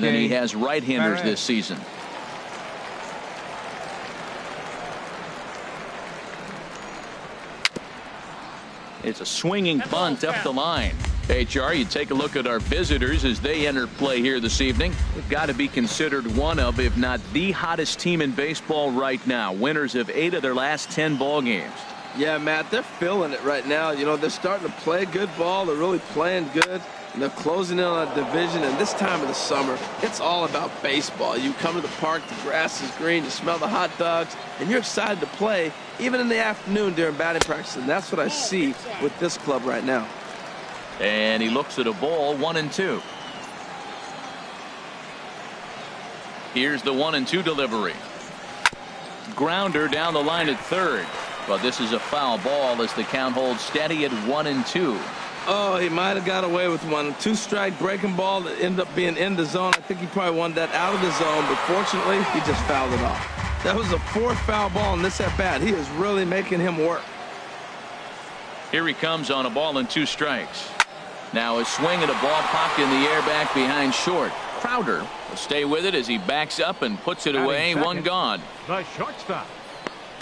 than he has right-handers this season. It's a swinging bunt up the line. HR, you take a look at our visitors as they enter play here this evening. They've got to be considered one of, if not the hottest team in baseball right now. Winners of 8 of their last 10 ball games. Yeah, Matt, they're feeling it right now. You know, they're starting to play good ball. They're really playing good. And they're closing in on a division. And this time of the summer, it's all about baseball. You come to the park, the grass is green, you smell the hot dogs, and you're excited to play, even in the afternoon during batting practice. And that's what I see with this club right now. And he looks at a ball, 1-2. Here's the 1-2 delivery. Grounder down the line at third. But this is a foul ball as the count holds steady at 1-2. Oh, he might have got away with one. 2-strike breaking ball that ended up being in the zone. I think he probably wanted that out of the zone, but fortunately, he just fouled it off. That was a 4th foul ball in this at bat. He is really making him work. Here he comes on a ball and 2 strikes. Now a swing at a ball popped in the air back behind short. Crowder will stay with it as he backs up and puts it away. One gone. The shortstop,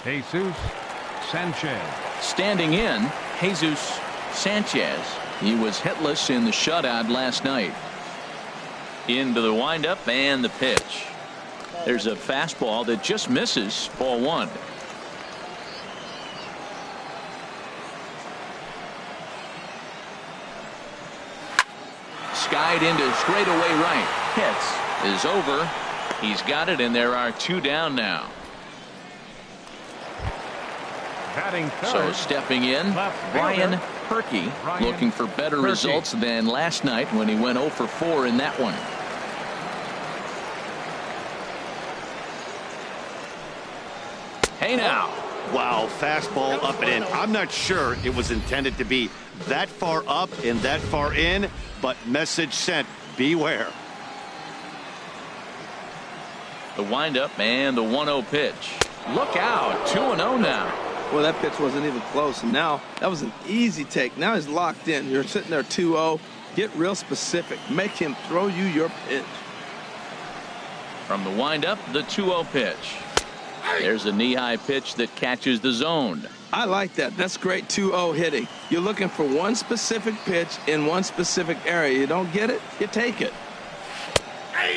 Jesus Sanchez. Standing in, Jesus Sanchez. He was hitless in the shutout last night. Into the windup and the pitch. There's a fastball that just misses. Ball 1. Skied into straightaway right. Hits is over. He's got it, and there are 2 down now. Batting third. So stepping in, Ryan Perky, looking for better results than last night when he went 0 for 4 in that one. Hey now. Wow, fastball up and in. I'm not sure it was intended to be that far up and that far in, but message sent, beware. The windup and the 1-0 pitch. Look out, 2-0 now. Well, that pitch wasn't even close, and now that was an easy take. Now he's locked in. You're sitting there 2-0. Get real specific. Make him throw you your pitch. From the windup, the 2-0 pitch. There's a knee-high pitch that catches the zone. I like that. That's great 2-0 hitting. You're looking for one specific pitch in one specific area. You don't get it, you take it.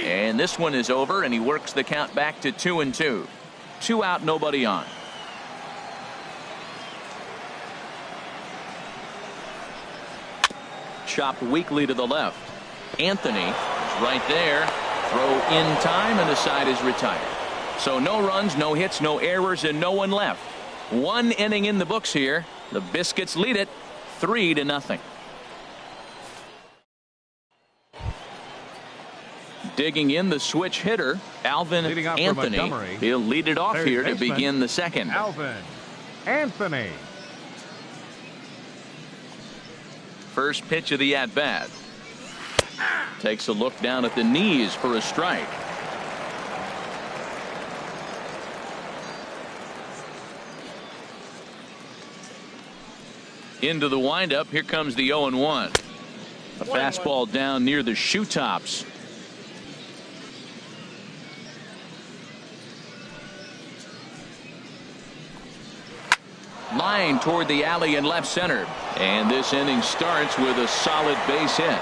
And this one is over, and he works the count back to 2-2. 2 out, nobody on. Chopped weakly to the left. Anthony is right there. Throw in time, and the side is retired. So no runs, no hits, no errors, and no one left. 1 inning in the books here. The Biscuits lead it 3-0. Digging in the switch hitter, Alvin Anthony. He'll lead it off here to begin the second. Alvin Anthony. First pitch of the at-bat. Takes a look down at the knees for a strike. Into the windup. Here comes the 0-1. A fastball down near the shoe tops. Line toward the alley in left center. And this inning starts with a solid base hit.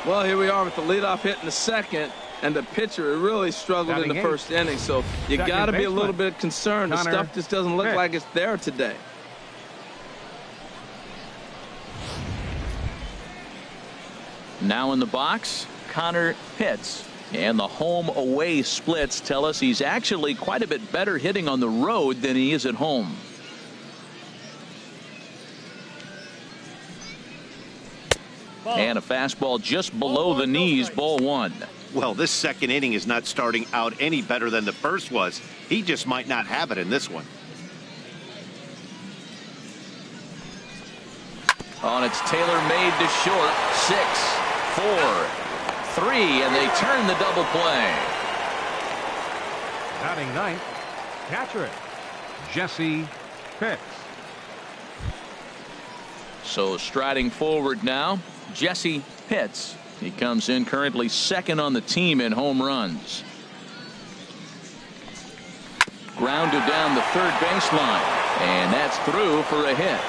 Well, here we are with the leadoff hit in the second, and the pitcher really struggled in the first inning. So you got to be a little bit concerned. The stuff just doesn't look like it's there today. Now in the box, Connor Pitts. And the home away splits tell us he's actually quite a bit better hitting on the road than he is at home. And a fastball just below the knees, ball 1. Well, this second inning is not starting out any better than the first was. He just might not have it in this one. On it's Taylor made to short. 6, 4, 3, and they turn the double play. Batting ninth, catcher Jesse Pitts. So striding forward now, Jesse Pitts. He comes in currently second on the team in home runs. Grounded down the third baseline, and that's through for a hit.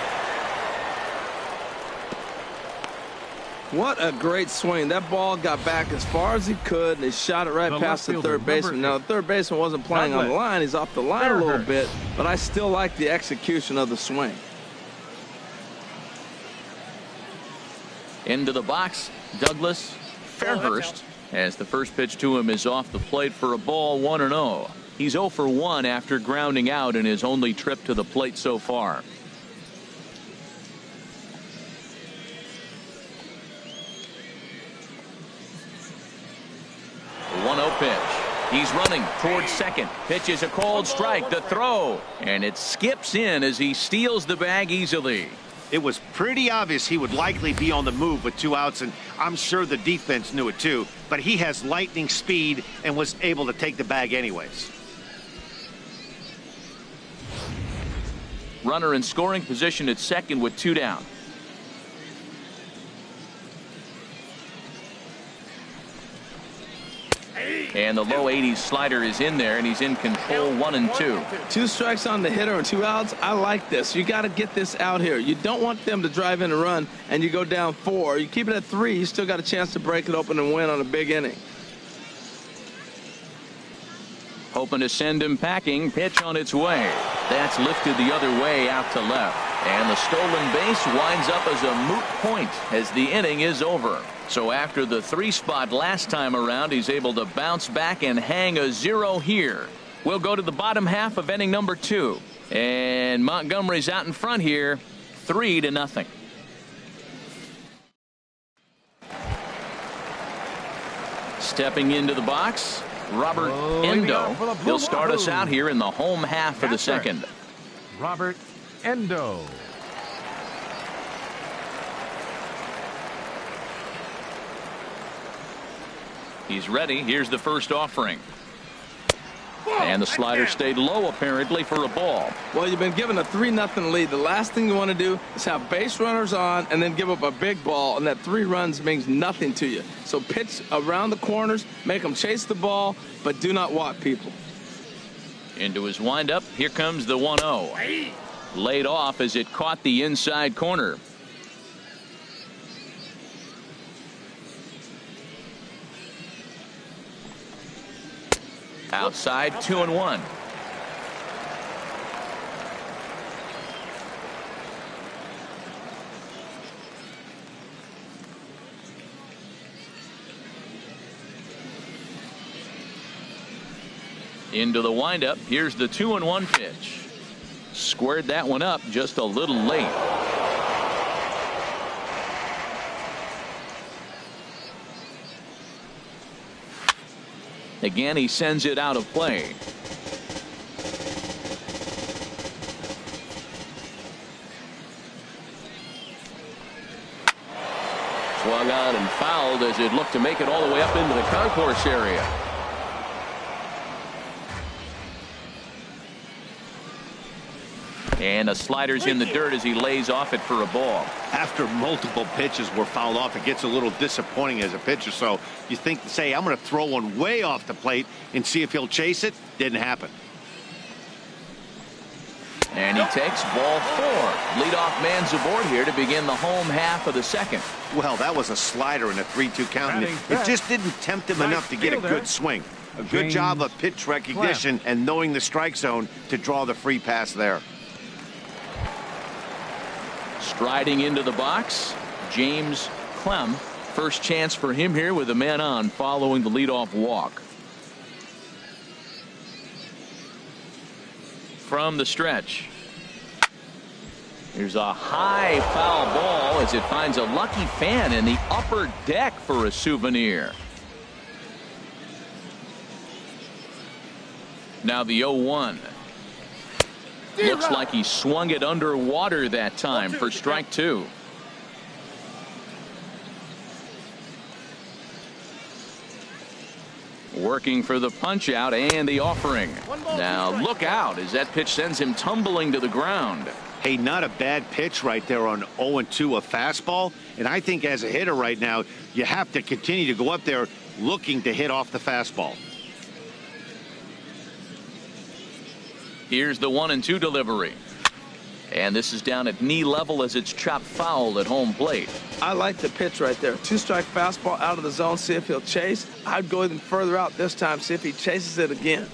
What a great swing. That ball got back as far as he could, and he shot it right past the third baseman. Now, the third baseman wasn't playing on the line. He's off the line a little bit, but I still like the execution of the swing. Into the box, Douglas Fairhurst, as the first pitch to him is off the plate for a ball, 1-0. He's 0 for 1 after grounding out in his only trip to the plate so far. The 1-0 pitch. He's running towards second. Pitch is a called strike. The throw, and it skips in as he steals the bag easily. It was pretty obvious he would likely be on the move with 2 outs, and I'm sure the defense knew it too, but he has lightning speed and was able to take the bag anyways. Runner in scoring position at second with 2 down. And the low 80s slider is in there, and he's in control, 1-2. 2 strikes on the hitter and 2 outs. I like this. You got to get this out here. You don't want them to drive in a run and you go down 4. You keep it at 3. You still got a chance to break it open and win on a big inning. Hoping to send him packing. Pitch on its way. That's lifted the other way out to left. And the stolen base winds up as a moot point as the inning is over. So after the 3 spot last time around, he's able to bounce back and hang a 0 here. We'll go to the bottom half of inning number 2. And Montgomery's out in front here, 3-0. Stepping into the box, Robert Endo. He'll start us out here in the home half of the second. Robert Endo. He's ready. Here's the first offering. And the slider stayed low apparently for a ball. Well, you've been given a 3-0 lead. The last thing you want to do is have base runners on and then give up a big ball, and that 3 runs means nothing to you. So pitch around the corners, make them chase the ball, but do not walk people. Into his windup. Here comes the 1-0. Laid off as it caught the inside corner. Outside, 2-1. Into the windup. Here's the 2-1 pitch. Squared that one up just a little late. Again, he sends it out of play. Swung on and fouled as it looked to make it all the way up into the concourse area. And the slider's in the dirt as he lays off it for a ball. After multiple pitches were fouled off, it gets a little disappointing as a pitcher. So you think to say, I'm going to throw one way off the plate and see if he'll chase it. Didn't happen. And he takes ball 4. Leadoff man's aboard here to begin the home half of the second. Well, that was a slider in a 3-2 count. And it just didn't tempt him enough to get a good swing. A good job of pitch recognition and knowing the strike zone to draw the free pass there. Striding into the box, James Clem. First chance for him here with a man on following the leadoff walk. From the stretch. Here's a high foul ball as it finds a lucky fan in the upper deck for a souvenir. Now the 0-1. Looks like he swung it underwater that time for strike 2. Working for the punch out and the offering. Now look out as that pitch sends him tumbling to the ground. Hey, not a bad pitch right there on 0-2, a fastball. And I think as a hitter right now, you have to continue to go up there looking to hit off the fastball. Here's the 1-2 delivery. And this is down at knee level as it's chopped foul at home plate. I like the pitch right there. 2-strike fastball out of the zone, see if he'll chase. I'd go even further out this time, see if he chases it again.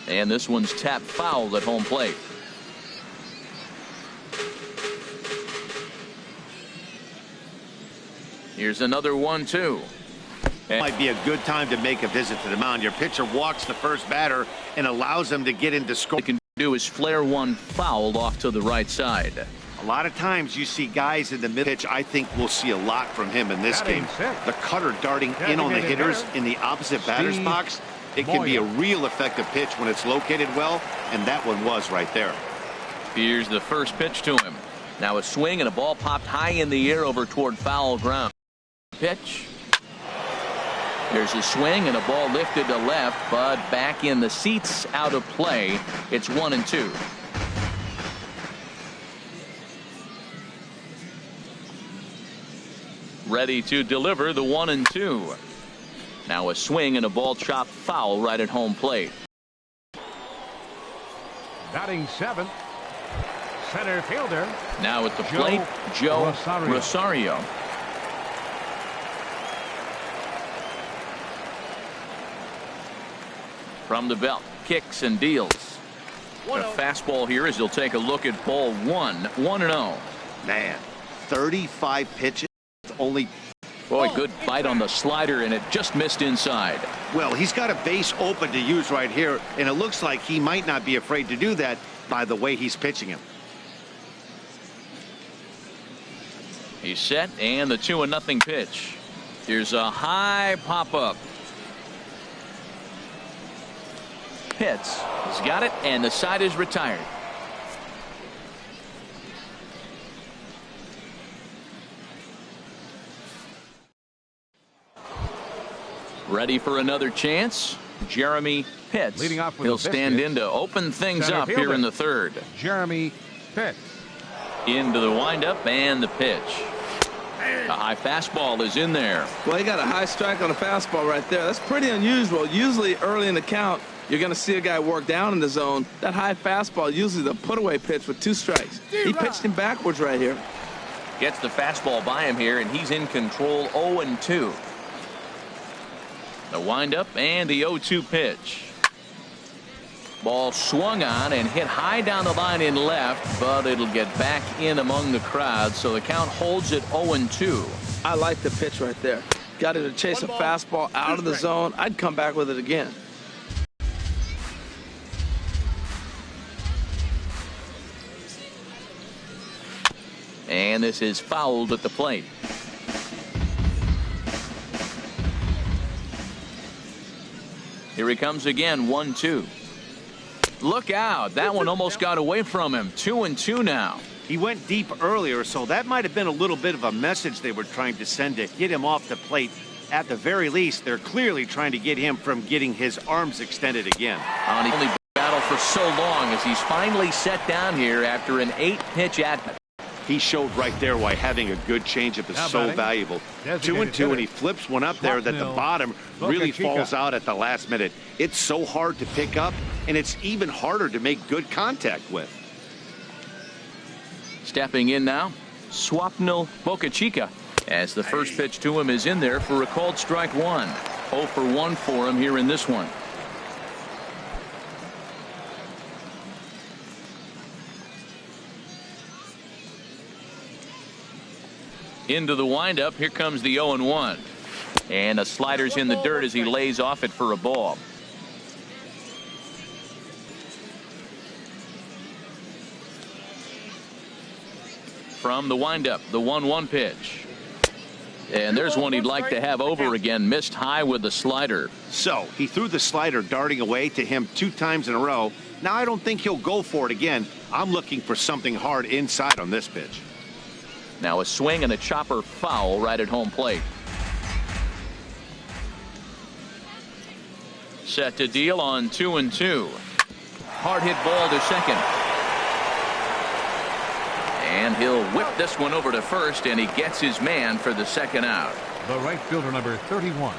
And this one's tapped foul at home plate. Here's another 1-2. Might be a good time to make a visit to the mound. Your pitcher walks the first batter and allows him to get into score. Can do is flare one foul off to the right side. A lot of times you see guys in the mid pitch. I think we'll see a lot from him in this game. The cutter darting in on the hitters in the opposite batter's box. It can be a real effective pitch when it's located well, and that one was right there. Here's the first pitch to him. Now a swing and a ball popped high in the air over toward foul ground. Pitch. There's a swing and a ball lifted to left, but back in the seats, out of play. It's 1-2. Ready to deliver the 1-2. Now a swing and a ball chopped foul right at home plate. Batting 7th, center fielder. Now at the plate, Joe Rosario. From the belt, kicks and deals. A fastball here as he'll take a look at ball 1-0. Man, 35 pitches, only. Boy, good bite on the slider, and it just missed inside. Well, he's got a base open to use right here, and it looks like he might not be afraid to do that by the way he's pitching him. He's set, and the 2-0 pitch. Here's a high pop-up. Hits. He's got it, and the side is retired. Ready for another chance. Jeremy Pitts. Leading off with He'll stand in to open things up here in the third. Jeremy Pitts. Into the windup and the pitch. A high fastball is in there. Well, he got a high strike on a fastball right there. That's pretty unusual. Usually early in the count, you're going to see a guy work down in the zone. That high fastball, usually the put-away pitch with 2 strikes. He pitched him backwards right here. Gets the fastball by him here, and he's in control. 0-2. The windup and the 0-2 pitch. Ball swung on and hit high down the line in left, but it'll get back in among the crowd, so the count holds at 0-2. I like the pitch right there. Got him to chase a fastball out of the zone. I'd come back with it again. And this is fouled at the plate. Here he comes again, 1-2. Look out. That one almost got away from him. 2-2 now. He went deep earlier, so that might have been a little bit of a message they were trying to send to get him off the plate. At the very least, they're clearly trying to get him from getting his arms extended again. On the only battle for so long as he's finally set down here after an 8-pitch at-bat. He showed right there why having a good changeup is so valuable. 2-2, and he flips one up there that the bottom really falls out at the last minute. It's so hard to pick up, and it's even harder to make good contact with. Stepping in now, Swapnil Bocachica, as the first pitch to him is in there for a called strike 1. 0 for 1 for him here in this one. Into the windup. Here comes the 0-1. And a slider's in the dirt as he lays off it for a ball. From the windup, the 1-1 pitch. And there's one he'd like to have over again. Missed high with the slider. So he threw the slider darting away to him 2 times in a row. Now I don't think he'll go for it again. I'm looking for something hard inside on this pitch. Now a swing and a chopper foul right at home plate. Set to deal on 2-2. Hard hit ball to second. And he'll whip this one over to first, and he gets his man for the second out. The right fielder, number 31,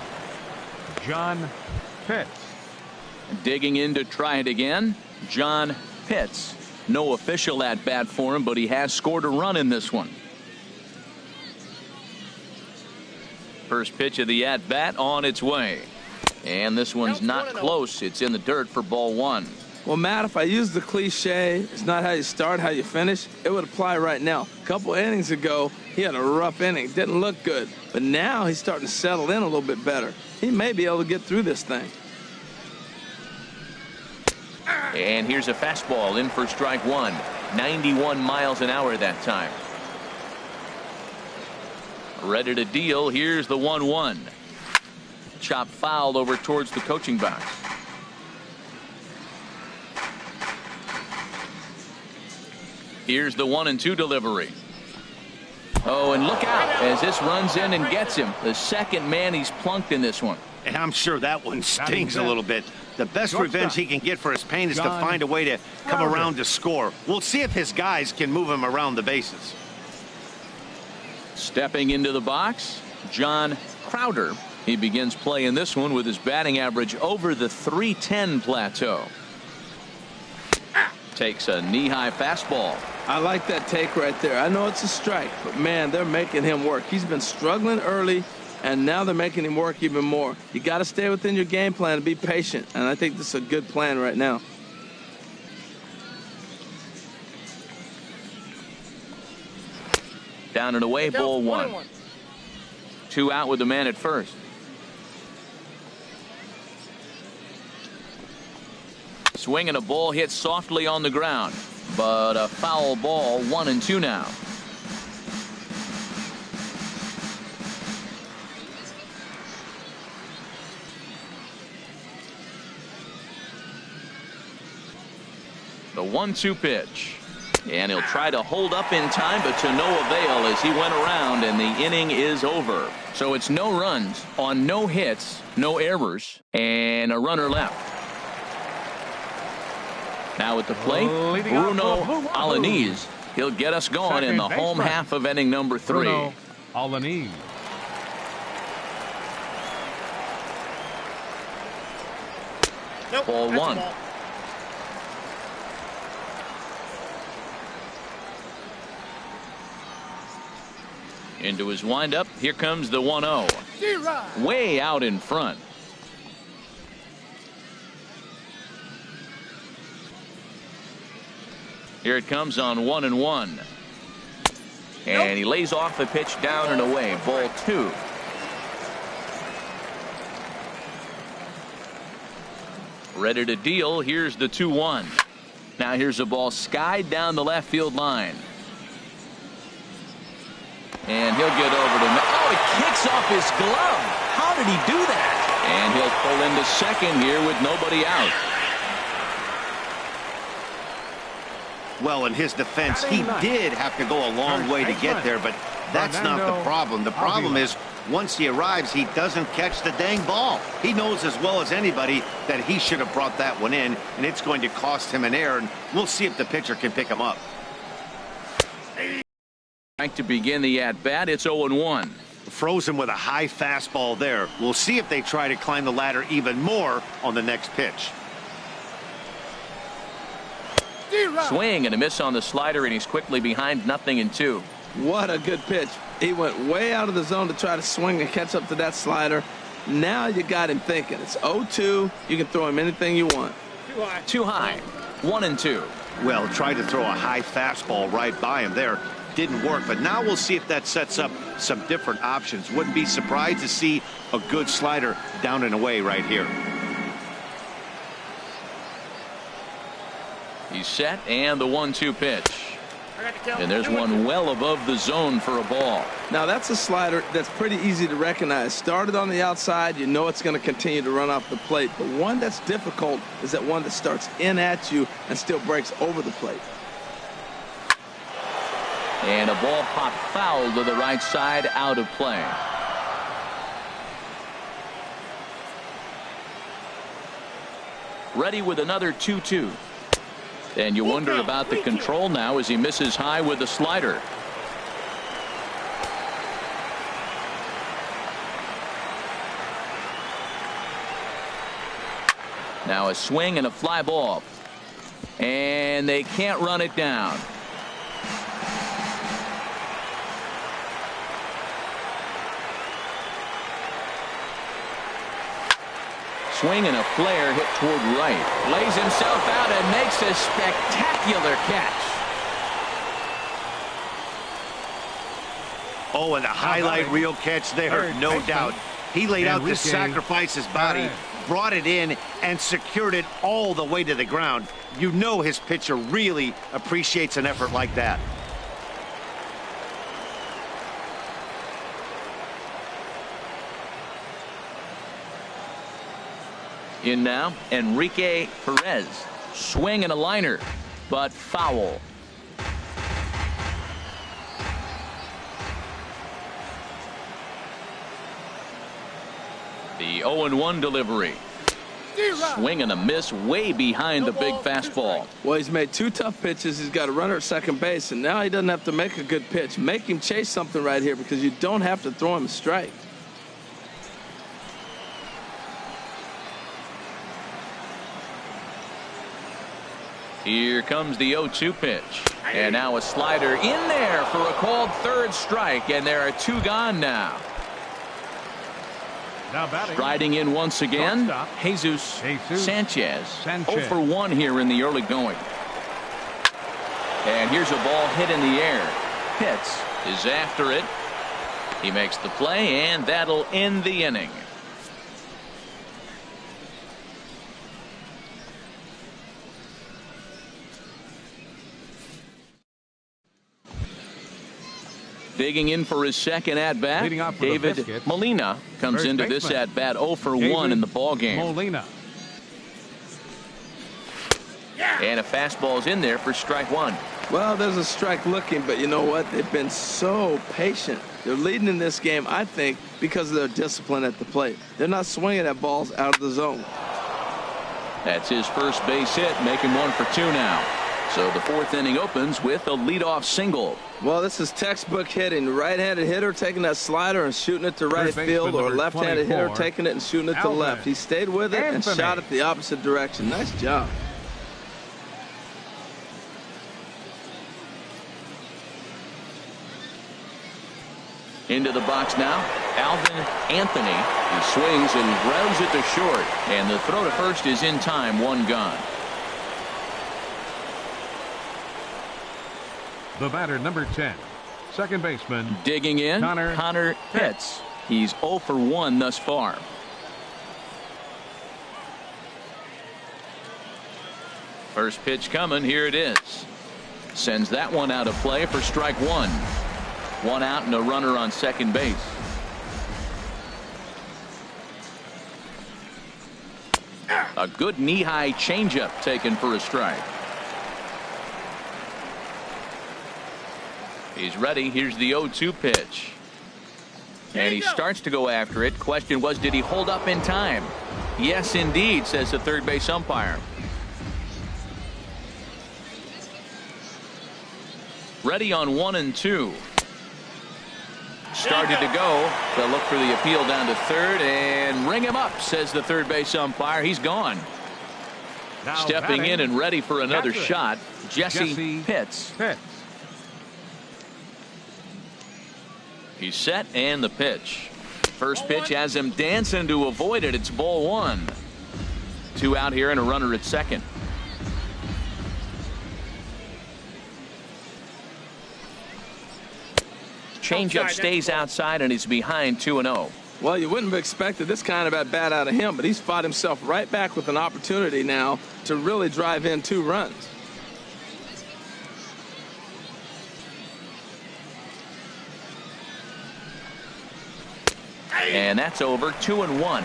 John Pitts. Digging in to try it again, John Pitts. No official at bat for him, but he has scored a run in this one. First pitch of the at bat on its way. And this one's not close. It's in the dirt for ball one. Well, Matt, if I use the cliche, it's not how you start, how you finish, it would apply right now. A couple innings ago, he had a rough inning. Didn't look good. But now he's starting to settle in a little bit better. He may be able to get through this thing. And here's a fastball in for strike one. 91 miles an hour that time. Ready to deal. Here's the 1-1. Chop foul over towards the coaching box. Here's the 1-2 delivery. Oh, and look out as this runs in and gets him. The second man he's plunked in this one. And I'm sure that one stings a little bit. The best revenge he can get for his pain is to find a way to come around to score. We'll see if his guys can move him around the bases. Stepping into the box, John Crowder. He begins playing this one with his batting average over the .310 plateau. Takes a knee-high fastball. I like that take right there. I know it's a strike, but man, they're making him work. He's been struggling early, and now they're making him work even more. You got to stay within your game plan and be patient, and I think this is a good plan right now. Down and away, ball one. 2 out with the man at first. Swing and a ball hit softly on the ground, but a foul ball. 1-2 now. The 1-2 pitch. And he'll try to hold up in time, but to no avail as he went around, and the inning is over. So it's no runs on no hits, no errors, and a runner left. Now at the plate, Bruno Alaniz. He'll get us going in the home half of inning number 3. Bruno Alaniz. Ball one. Into his windup. Here comes the 1-0. Way out in front. Here it comes on 1-1. And he lays off the pitch down and away. Ball 2. Ready to deal. Here's the 2-1. Now here's a ball skied down the left field line. And he'll get over to... Oh, he kicks off his glove. How did he do that? And he'll pull into second here with nobody out. Well, in his defense, he did have to go a long way to get there, but that's not the problem. The problem is once he arrives, he doesn't catch the dang ball. He knows as well as anybody that he should have brought that one in, and it's going to cost him an error, and we'll see if the pitcher can pick him up. To begin the at-bat, it's 0-1. Frozen with a high fastball there. We'll see if they try to climb the ladder even more on the next pitch. Swing and a miss on the slider, and he's quickly behind 0-2. What a good pitch. He went way out of the zone to try to swing and catch up to that slider. Now you got him thinking. It's 0-2. You can throw him anything you want. Too high. 1-2. Well, tried to throw a high fastball right by him there. Didn't work, but now we'll see if that sets up some different options. Wouldn't be surprised to see a good slider down and away right here. He's set, and the 1-2 pitch. And there's one well above the zone for a ball. Now that's a slider that's pretty easy to recognize. Started on the outside, you know it's going to continue to run off the plate. But one that's difficult is that one that starts in at you and still breaks over the plate. And a ball popped foul to the right side, out of play. Ready with another 2-2. And you wonder about the control now as he misses high with the slider. Now a swing and a fly ball. And they can't run it down. Swing and a flare hit toward right. Lays himself out and makes a spectacular catch. Oh, and a highlight reel catch there, no doubt. He laid out to sacrifice his body, brought it in, and secured it all the way to the ground. You know his pitcher really appreciates an effort like that. In now, Enrique Perez. Swing and a liner, but foul. The 0-1 delivery. Swing and a miss way behind the big fastball. Well, he's made two tough pitches. He's got a runner at second base, and now he doesn't have to make a good pitch. Make him chase something right here because you don't have to throw him a strike. Here comes the 0-2 pitch. And now a slider in there for a called third strike, and there are two gone now. Striding in once again, Jesus Sanchez. 0-for-1 here in the early going. And here's a ball hit in the air. Pitts is after it. He makes the play, and that'll end the inning. Digging in for his second at-bat, David Molina comes into this at-bat 0-for-1 in the ballgame. And a fastball's in there for strike one. Well, there's a strike looking, but you know what? They've been so patient. They're leading in this game, I think, because of their discipline at the plate. They're not swinging at balls out of the zone. That's his first base hit, making 1 for 2 now. So the fourth inning opens with a leadoff single. Well, this is textbook hitting. Right-handed hitter taking that slider and shooting it to right field, or left-handed hitter taking it and shooting it to left. He stayed with it and shot it the opposite direction. Nice job. Into the box now, Alvin Anthony. He swings and grounds it to short. And the throw to first is in time, 1 gone. The batter, number 10, second baseman. Digging in, Connor Pitts. He's 0-for-1 thus far. First pitch coming, here it is. Sends that one out of play for strike one. 1 out and a runner on second base. A good knee-high changeup taken for a strike. He's ready. Here's the 0-2 pitch. And he starts to go after it. Question was, did he hold up in time? Yes, indeed, says the third base umpire. Ready on 1 and 2. Started to go. They'll look for the appeal down to third and ring him up, says the third base umpire. He's gone. Now stepping in and ready for another shot, Jesse Pitts. He's set, and the pitch. First pitch has him dancing to avoid it. It's ball 1. 2 out here and a runner at second. Changeup stays outside, and he's behind 2-0. Well, you wouldn't have expected this kind of at bat out of him, but he's fought himself right back with an opportunity now to really drive in 2 runs. And that's over. 2-1.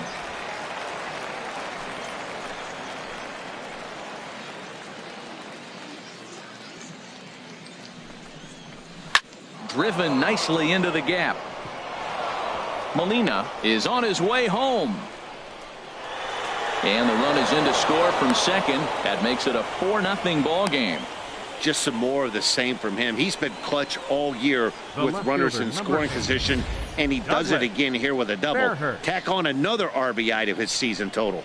Driven nicely into the gap. Molina is on his way home. And the run is in to score from second. That makes it a 4-0 ball game. Just some more of the same from him. He's been clutch all year with runners in scoring position, and he does it again here with a double. Tack on another RBI to his season total.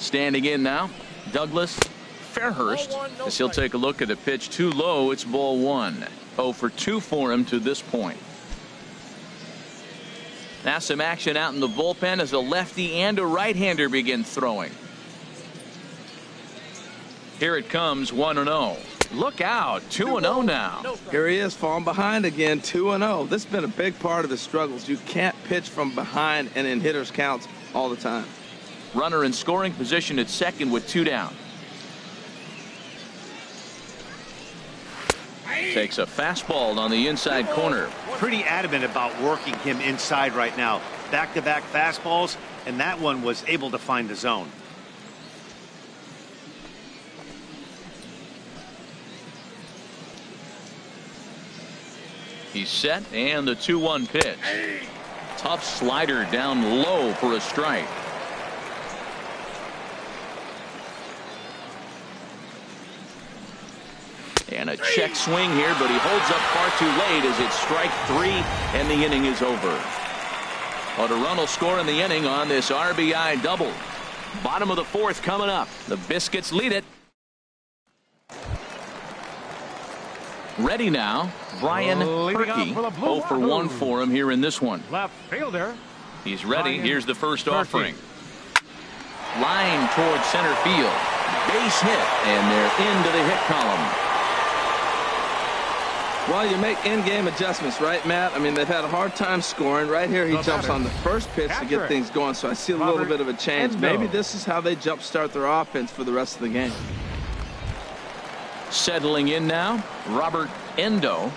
Standing in now, Douglas Fairhurst, as he'll take a look at a pitch too low. It's ball 1. 0 for 2 for him to this point. Now some action out in the bullpen as a lefty and a right-hander begin throwing. Here it comes, 1-0. Look out, 2-0 now. Here he is, falling behind again, 2-0. This has been a big part of the struggles. You can't pitch from behind and in hitters' counts all the time. Runner in scoring position at second with 2 down. Takes a fastball on the inside corner. Pretty adamant about working him inside right now. Back-to-back fastballs, and that one was able to find the zone. He's set, and the 2-1 pitch. Tough slider down low for a strike. And a check swing here, but he holds up far too late as it's strike 3, and the inning is over. But a run will score in the inning on this RBI double. Bottom of the 4th coming up. The Biscuits lead it. Ready now, Brian Perky. 0 for 1 for him here in this one. Left fielder. He's ready. Here's the first offering. Line towards center field. Base hit, and they're into the hit column. Well, you make in-game adjustments, right, Matt? I mean, they've had a hard time scoring. Right here, he jumps on the first pitch to get things going, so I see a little bit of a change. Maybe this is how they jumpstart their offense for the rest of the game. Settling in now, Robert Endo.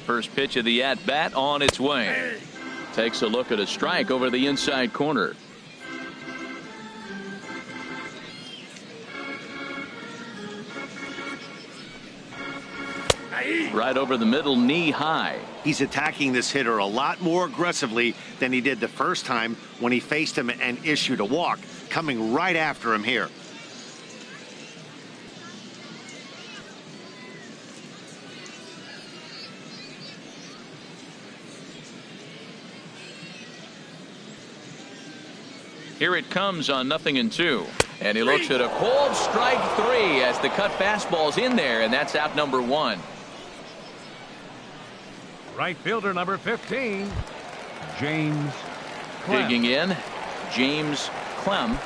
First pitch of the at-bat on its way. Takes a look at a strike over the inside corner. Right over the middle, knee high. He's attacking this hitter a lot more aggressively than he did the first time when he faced him and issued a walk. Coming right after him here. Here it comes on 0-2. And he looks at a cold strike 3 as the cut fastball's in there, and that's out number 1. Right fielder number 15, James Clem. Digging in, James Clem.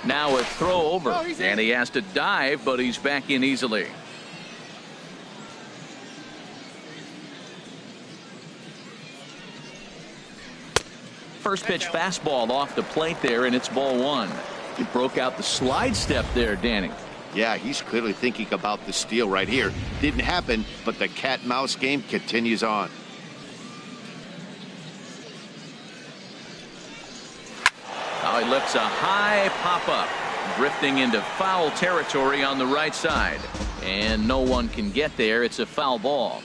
Now a throw over, and he has to dive, but he's back in easily. First pitch fastball off the plate there, and it's ball 1. He broke out the slide step there, Danny. Yeah, he's clearly thinking about the steal right here. Didn't happen, but the cat-mouse game continues on. Now he lifts a high pop-up, drifting into foul territory on the right side. And no one can get there. It's a foul ball.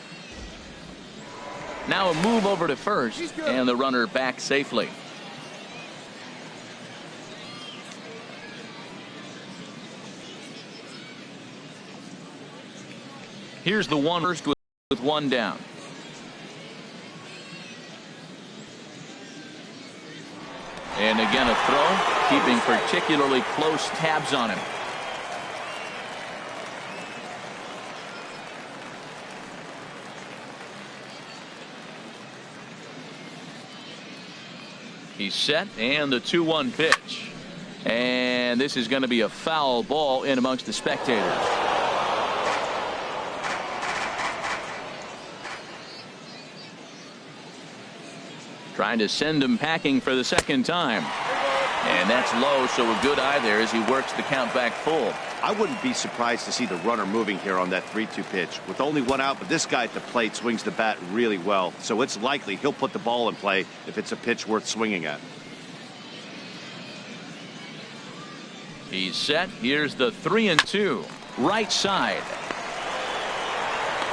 Now a move over to first, and the runner back safely. Here's the one first with 1 down. And again a throw, keeping particularly close tabs on him. He's set, and the 2-1 pitch. And this is going to be a foul ball in amongst the spectators. Trying to send him packing for the second time. And that's low, so a good eye there as he works the count back full. I wouldn't be surprised to see the runner moving here on that 3-2 pitch. With only one out, but this guy at the plate swings the bat really well, so it's likely he'll put the ball in play if it's a pitch worth swinging at. He's set. Here's the 3-2. Right side.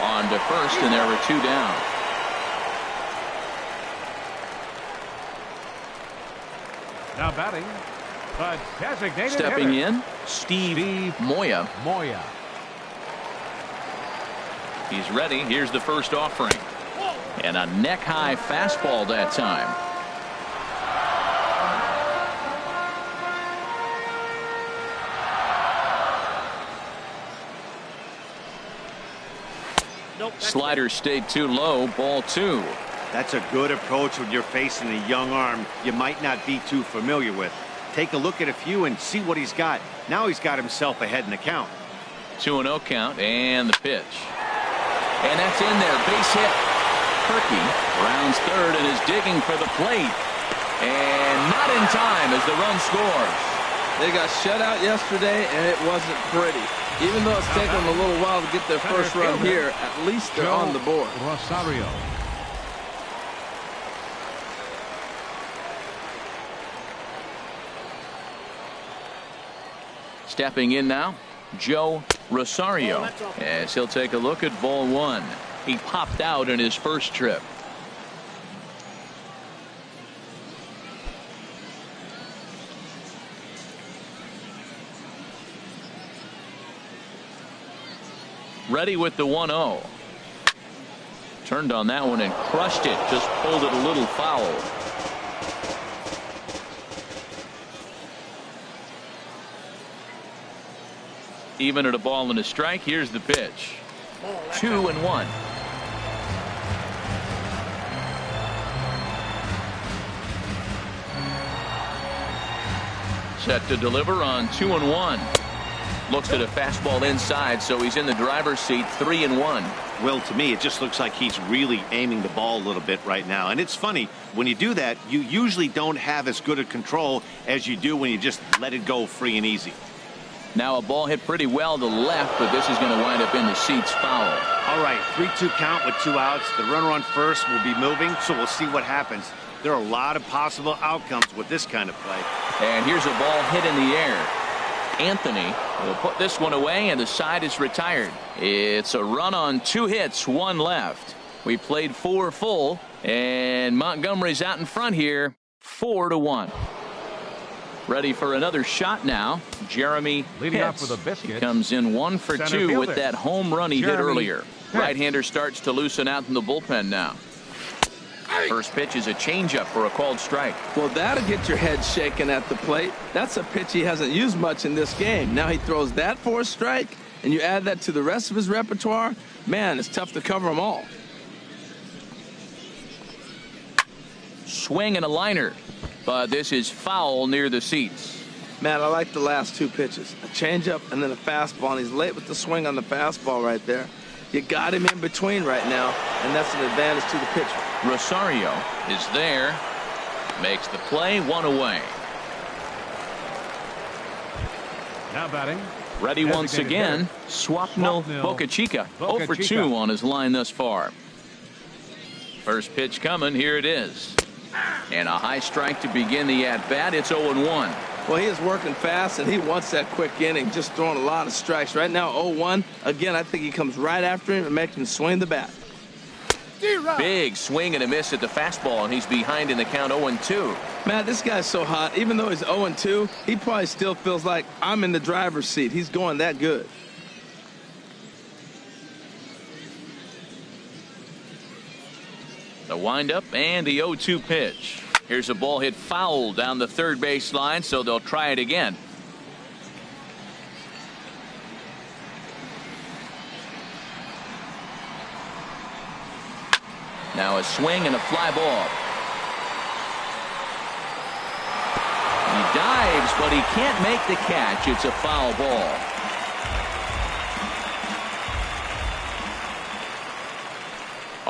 On to first, and there are 2 down. Now batting, the designated Stepping hitter, in, Steve Moya. He's ready. Here's the first offering. And a neck-high fastball that time. Slider stayed too low. Ball 2. That's a good approach when you're facing a young arm you might not be too familiar with. Take a look at a few and see what he's got. Now he's got himself ahead in the count. 2-0 count, and the pitch. And that's in there. Base hit. Perky rounds third and is digging for the plate. And not in time as the run scores. They got shut out yesterday, and it wasn't pretty. Even though it's taken them a little while to get their first run here, at least they're on the board. Rosario. Stepping in now, Joe Rosario, as he'll take a look at ball 1. He popped out in his first trip. Ready with the 1-0. Turned on that one and crushed it. Just pulled it a little foul. Even at a ball and a strike. Here's the pitch. 2-1. Set to deliver on 2-1. Looks at a fastball inside, so he's in the driver's seat. 3-1. Well, to me, it just looks like he's really aiming the ball a little bit right now. And it's funny, when you do that, you usually don't have as good a control as you do when you just let it go free and easy. Now a ball hit pretty well to left, but this is going to wind up in the seats foul. All right, 3-2 count with 2 outs. The runner on first will be moving, so we'll see what happens. There are a lot of possible outcomes with this kind of play. And here's a ball hit in the air. Anthony will put this one away, and the side is retired. It's a run on 2 hits, 1 left. We played 4 full, and Montgomery's out in front here, 4-1. Ready for another shot now. Jeremy leading off hits. for the Biscuits. He comes in 1 for 2 with that home run he hit earlier. Right-hander starts to loosen out in the bullpen now. First pitch is a changeup for a called strike. Well, that'll get your head shaking at the plate. That's a pitch he hasn't used much in this game. Now he throws that for a strike, and you add that to the rest of his repertoire. Man, it's tough to cover them all. Swing and a liner, but this is foul near the seats. Man, I like the last 2 pitches. A changeup and then a fastball, and he's late with the swing on the fastball right there. You got him in between right now, and that's an advantage to the pitcher. Rosario is there, makes the play, 1 away. Now batting. Ready once again, Swapnil Bocachica, 0 for 2 on his line thus far. First pitch coming, here it is. And a high strike to begin the at-bat. It's 0-1. Well, he is working fast, and he wants that quick inning, just throwing a lot of strikes. Right now, 0-1. Again, I think he comes right after him and makes him swing the bat. Big swing and a miss at the fastball, and he's behind in the count 0-2. Man, this guy's so hot. Even though he's 0-2, he probably still feels like I'm in the driver's seat. He's going that good. The windup and the 0-2 pitch. Here's a ball hit foul down the third base line, so they'll try it again. Now a swing and a fly ball. He dives, but he can't make the catch. It's a foul ball.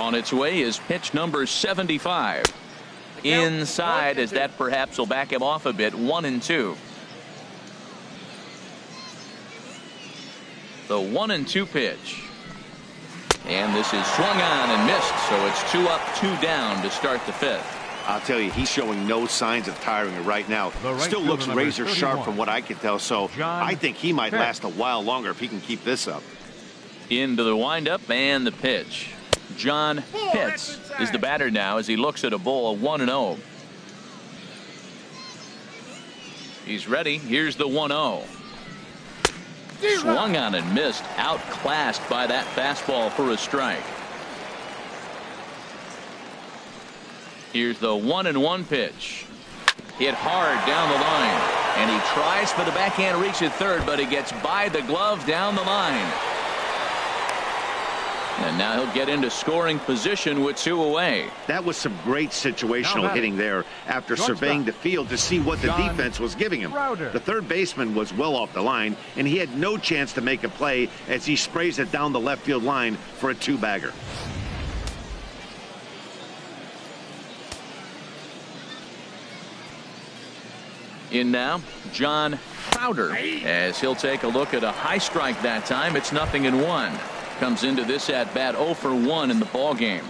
On its way is pitch number 75. inside, as that perhaps will back him off a bit. 1-2. The 1-2 pitch. And this is swung on and missed, so it's 2 up, 2 down to start the 5th. I'll tell you, he's showing no signs of tiring right now. Still looks razor sharp from what I can tell, so I think he might last a while longer if he can keep this up. Into the windup and the pitch. John Pitts is the batter now as he looks at a ball, 1-0. He's ready. Here's the 1-0. Swung on and missed. Outclassed by that fastball for a strike. Here's the 1-1 pitch. Hit hard down the line. And he tries for the backhand reach at third, but he gets by the glove down the line. And now he'll get into scoring position with 2 away. That was some great situational hitting there after surveying the field to see what the defense was giving him. The third baseman was well off the line, and he had no chance to make a play as he sprays it down the left field line for a 2-bagger. In now, John Crowder, as he'll take a look at a high strike that time. It's 0-1. Comes into this at bat 0 for 1 in the ball game.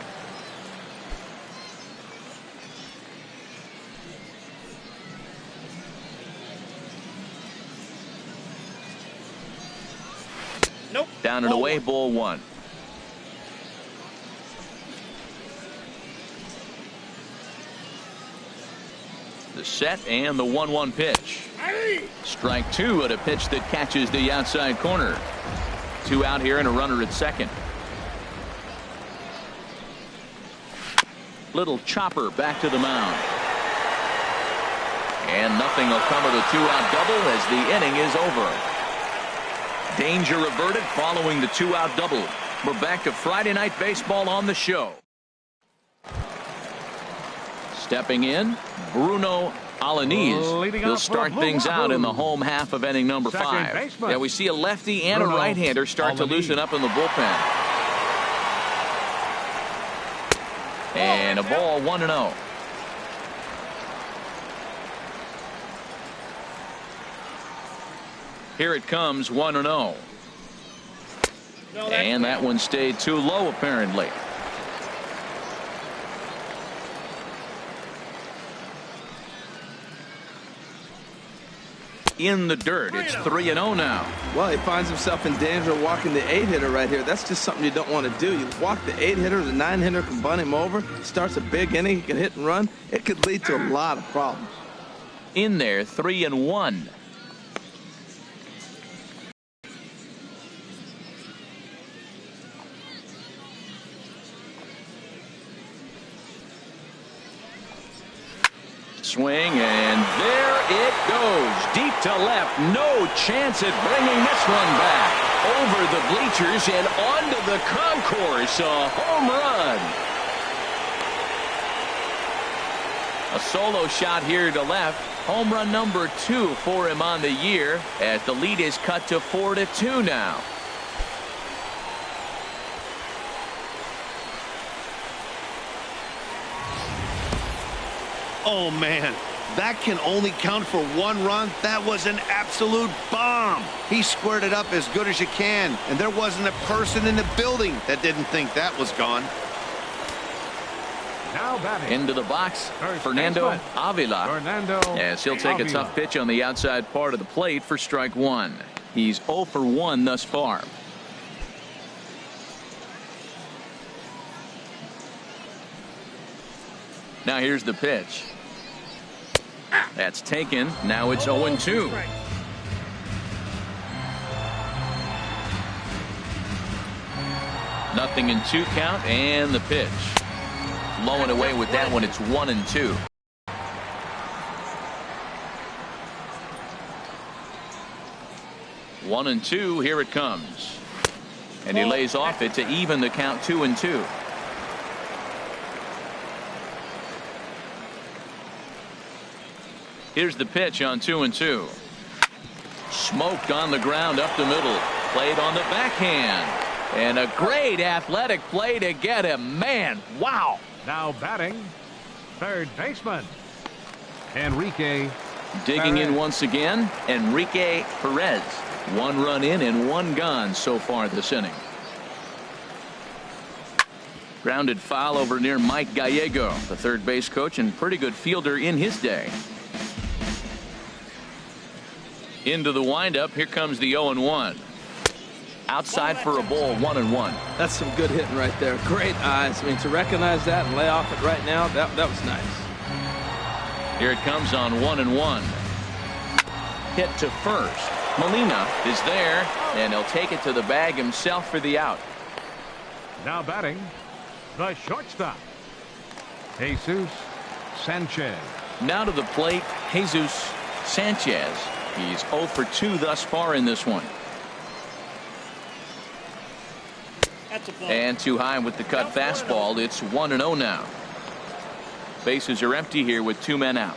Down and away, ball 1. The set and the 1-1 pitch. Strike 2 at a pitch that catches the outside corner. 2 out here and a runner at second. Little chopper back to the mound. And nothing will come of the 2-out double as the inning is over. Danger averted following the 2-out double. We're back to Friday Night Baseball on the show. Stepping in, Bruno Alaniz. He'll start things out in the home half of inning number 5. Yeah, we see a lefty and a right-hander start to loosen up in the bullpen. And a ball, 1-0. Here it comes, 1-0. And that one stayed too low, apparently. In the dirt. It's 3-0 now. Well, he finds himself in danger of walking the 8-hitter right here. That's just something you don't want to do. You walk the 8-hitter, the 9-hitter can bunt him over. Starts a big inning, he can hit and run. It could lead to a lot of problems. In there, 3-1. Swing, and there it goes. Deep to left. No chance at bringing this one back. Over the bleachers and onto the concourse. A home run. A solo shot here to left. Home run number 2 for him on the year as the lead is cut to 4-2 now. Oh, man, that can only count for 1 run. That was an absolute bomb. He squared it up as good as you can, and there wasn't a person in the building that didn't think that was gone. Now batting. Into the box, Fernando Avila. As he'll take a tough pitch on the outside part of the plate for strike 1. He's 0 for 1 thus far. Now here's the pitch. That's taken. Now it's 0-2. Nothing in 2 count, and the pitch. Low and away with that one. It's 1-2. One and 2. Here it comes. And he lays off it to even the count 2-2. Here's the pitch on 2-2. Smoked on the ground up the middle. Played on the backhand. And a great athletic play to get him. Man, wow. Now batting, third baseman, Enrique. Digging in once again, Enrique Perez. 1 run in and 1 gone so far this inning. Grounded foul over near Mike Gallego, the third base coach and pretty good fielder in his day. Into the windup. Here comes the 0-1. Outside for a ball, 1-1. That's some good hitting right there. Great eyes. I mean, to recognize that and lay off it right now, that was nice. Here it comes on 1-1. Hit to first. Molina is there, and he'll take it to the bag himself for the out. Now batting, the shortstop, Jesus Sanchez. Now to the plate, Jesus Sanchez. He's 0 for 2 thus far in this one. And too high with the cut fastball. It's 1-0 now. Bases are empty here with 2 men out.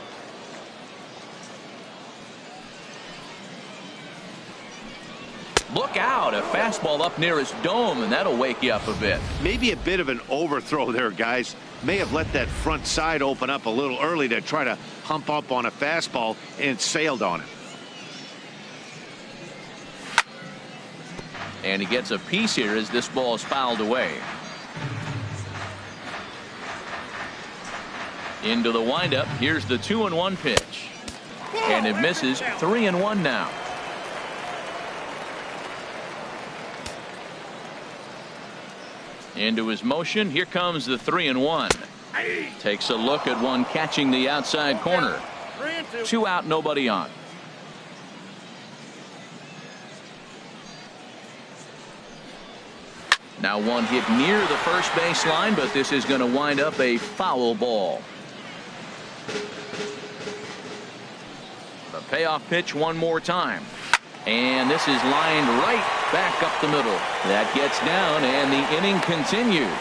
Look out, a fastball up near his dome, and that'll wake you up a bit. Maybe a bit of an overthrow there, guys. May have let that front side open up a little early to try to hump up on a fastball and sailed on it. And he gets a piece here as this ball is fouled away. Into the windup. Here's the 2-1 pitch. And it misses. 3-1 now. Into his motion. Here comes the 3-1. Takes a look at one catching the outside corner. 2 out, nobody on. Now one hit near the first base line, but this is going to wind up a foul ball. The payoff pitch one more time. And this is lined right back up the middle. That gets down, and the inning continues.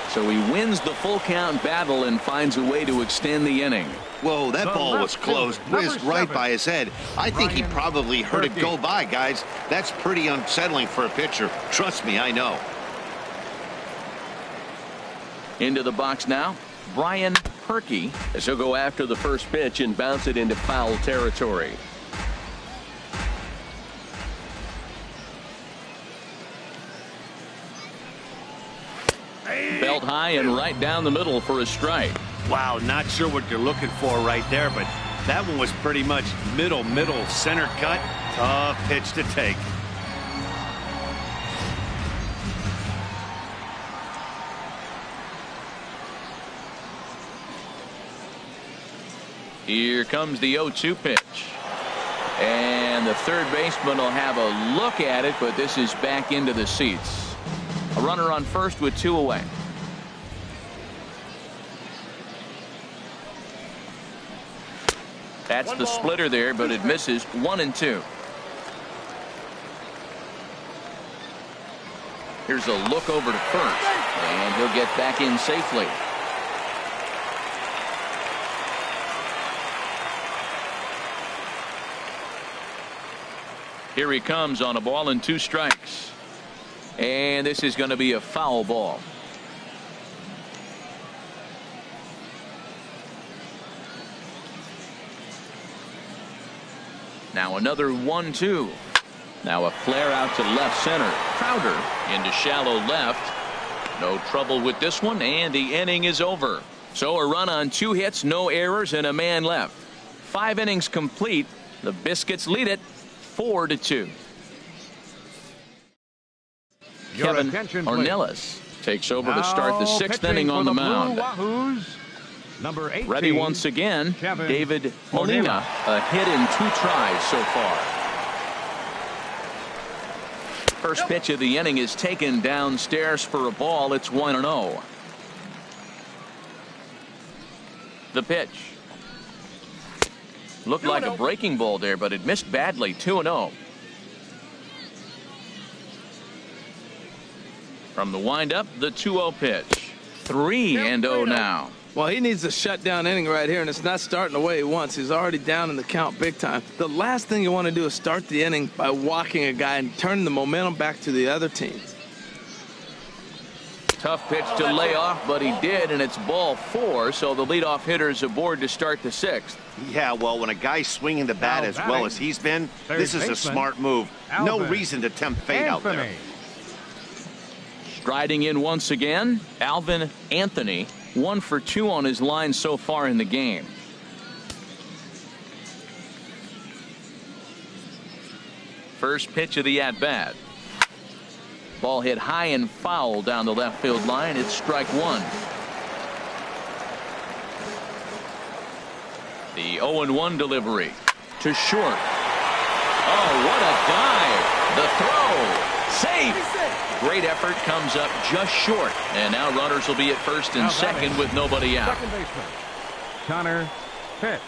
So he wins the full count battle and finds a way to extend the inning. Whoa, that ball was close. Whizzed right by his head. I think he probably heard it go by, guys. That's pretty unsettling for a pitcher. Trust me, I know. Into the box now, Brian Perky, as he'll go after the first pitch and bounce it into foul territory. Belt high and right down the middle for a strike. Wow, not sure what you're looking for right there, but that one was pretty much middle center cut. Tough pitch to take. Here comes the 0-2 pitch. And the third baseman will have a look at it, but this is back into the seats. A runner on first with 2 away. That's the splitter there, but it misses. 1-2. Here's a look over to first, and he'll get back in safely. Here he comes on a ball and 2 strikes. And this is going to be a foul ball. Now another 1-2. Now a flare out to left center. Crowder into shallow left. No trouble with this one, and the inning is over. So a run on 2 hits, no errors, and a man left. 5 innings complete. The Biscuits lead it 4-2. Kevin Ornelas takes over to start the 6th inning on the mound. Wahoos, number 18, ready once again, Kevin David Molina. A hit in 2 tries so far. First pitch of the inning is taken downstairs for a ball. It's 1-0. The pitch. Looked like a breaking ball there, but it missed badly. 2-0. From the windup, the 2-0 pitch. 3-0 now. Well, he needs a shutdown inning right here, and it's not starting the way he wants. He's already down in the count big time. The last thing you want to do is start the inning by walking a guy and turning the momentum back to the other team. Tough pitch to lay off, but he did, and it's ball 4, so the leadoff hitter's aboard to start the 6th. Yeah, well, when a guy's swinging the bat as well as he's been, this is a smart move. No reason to tempt fate out there. Striding in once again, Alvin Anthony, 1 for 2 on his line so far in the game. First pitch of the at-bat. Ball hit high and foul down the left field line. It's strike 1. The 0-1 delivery to short. Oh, what a dive. The throw. Safe. Great effort, comes up just short. And now runners will be at first and second with nobody out. Second baseman, Connor Pitts.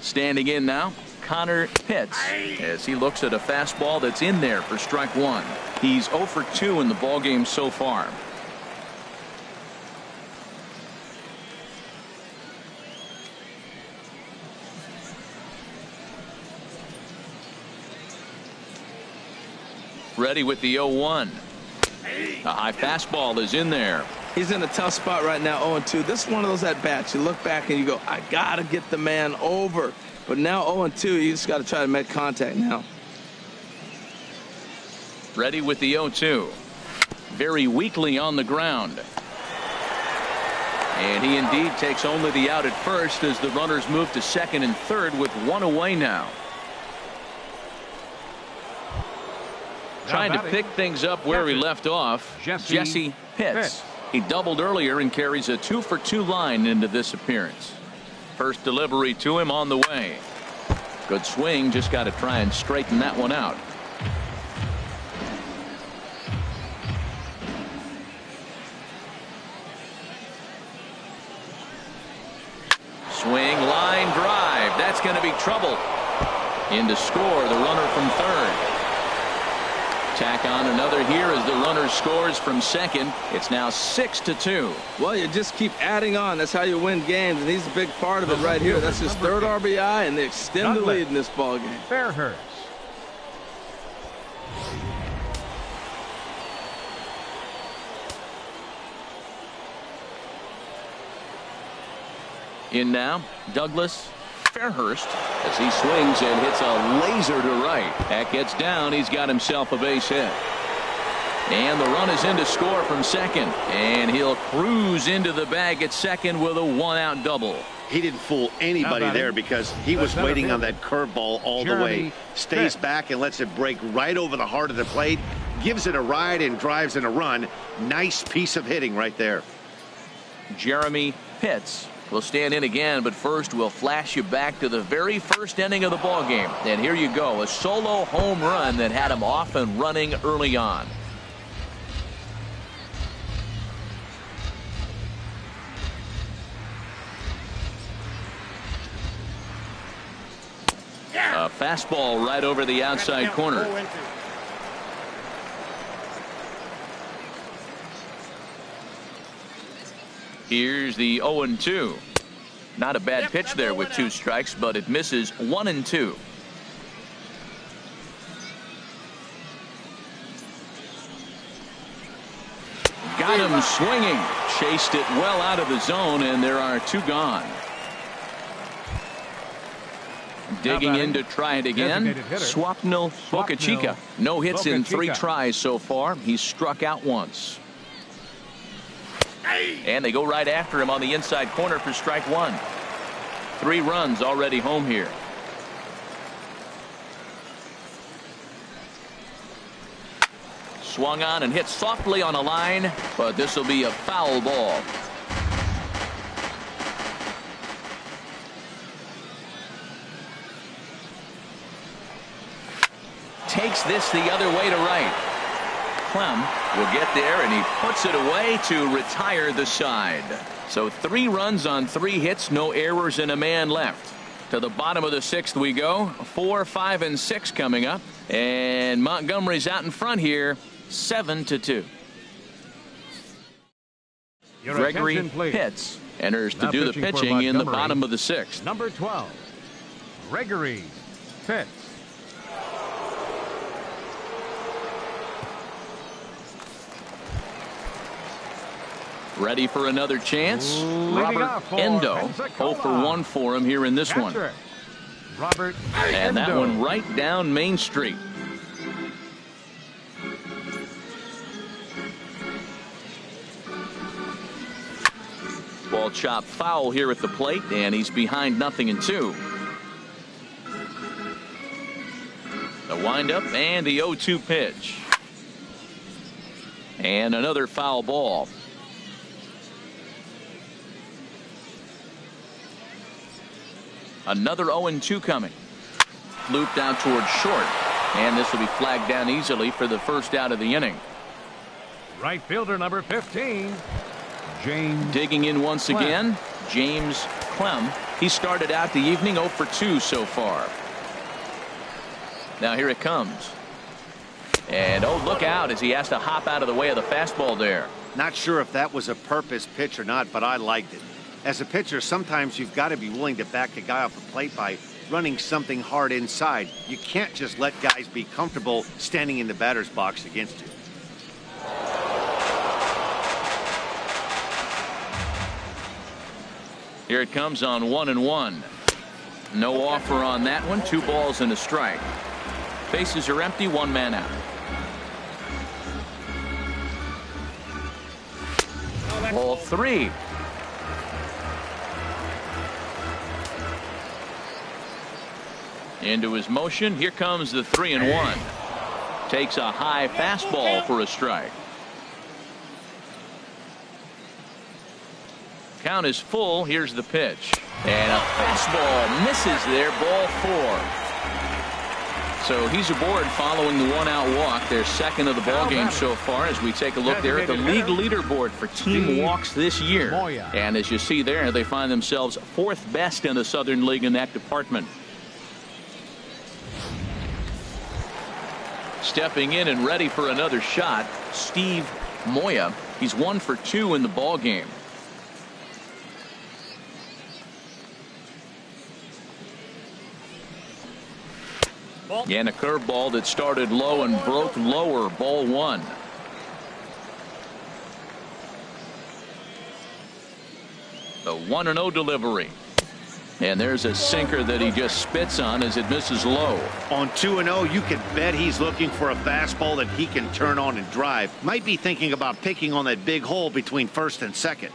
Standing in now, Connor Pitts, as he looks at a fastball that's in there for strike 1. He's 0 for 2 in the ballgame so far. Ready with the 0-1. A high fastball is in there. He's in a tough spot right now, 0-2. This is one of those at-bats. You look back and you go, I got to get the man over. But now 0-2, you just got to try to make contact now. Ready with the 0-2. Very weakly on the ground. And he indeed takes only the out at first as the runners move to second and third with 1 away now. Trying to pick things up where he left off, Jesse Pitts. He doubled earlier and carries a 2 for 2 line into this appearance. First delivery to him on the way. Good swing, just got to try and straighten that one out. Swing, line drive. That's going to be trouble. In to score the runner from third. Tack on another here as the runner scores from second. It's now 6-2. Well, you just keep adding on. That's how you win games, and he's a big part of it right here. That's his third RBI, and they extend the lead in this ball game. Fairhurst. In now, Douglas Fairhurst as he swings and hits a laser to right. That gets down. He's got himself a base hit. And the run is in to score from second. And he'll cruise into the bag at second with a 1-out double. He didn't fool anybody there because he was waiting on that curveball all the way. Stays back and lets it break right over the heart of the plate. Gives it a ride and drives in a run. Nice piece of hitting right there. Jeremy Pitts will stand in again, but first we'll flash you back to the very first inning of the ball game. And here you go, a solo home run that had him off and running early on. A fastball right over the outside corner. Here's the 0-2. Not a bad pitch there with 2 strikes, but it misses 1-2. Got him swinging. Chased it well out of the zone, and there are 2 gone. Digging in to try it again. Swapnil Bocachica. No hits in 3 tries so far. He's struck out once. And they go right after him on the inside corner for strike 1. 3 runs already home here. Swung on and hit softly on a line, but this will be a foul ball. Takes this the other way to right. Clem will get there, and he puts it away to retire the side. So 3 runs on 3 hits, no errors, and a man left. To the bottom of the 6th we go. 4, 5, and 6 coming up. And Montgomery's out in front here, 7-2. Gregory Pitts enters to do the pitching in the bottom of the 6th. Number 12, Gregory Pitts. Ready for another chance. Robert Endo. 0 for 1 for him here in this one. Robert and that one right down Main Street. Ball chopped foul here at the plate, and he's behind 0-2. The windup and the 0-2 pitch. And another foul ball. Another 0-2 coming. Looped out towards short. And this will be flagged down easily for the first out of the inning. Right fielder number 15. James digging in once again. James Clem. He started out the evening 0 for 2 so far. Now here it comes. And oh, look out as he has to hop out of the way of the fastball there. Not sure if that was a purpose pitch or not, but I liked it. As a pitcher, sometimes you've got to be willing to back a guy off the plate by running something hard inside. You can't just let guys be comfortable standing in the batter's box against you. Here it comes on 1-1. No offer on that one. 2 balls and a strike. Bases are empty. 1 man out. Ball 3. Into his motion. Here comes the 3-1. Takes a high fastball for a strike. Count is full. Here's the pitch. And a fastball misses there. Ball 4. So he's aboard following the 1-out walk. Their second of the ball game so far as we take a look there at the league leaderboard for team walks this year. And as you see there, they find themselves 4th best in the Southern League in that department. Stepping in and ready for another shot, Steve Moya. He's 1 for 2 in the ball game. And a curveball that started low and broke lower. Ball 1. The 1-0 delivery. And there's a sinker that he just spits on as it misses low. On 2-0, you can bet he's looking for a fastball that he can turn on and drive. Might be thinking about picking on that big hole between first and second.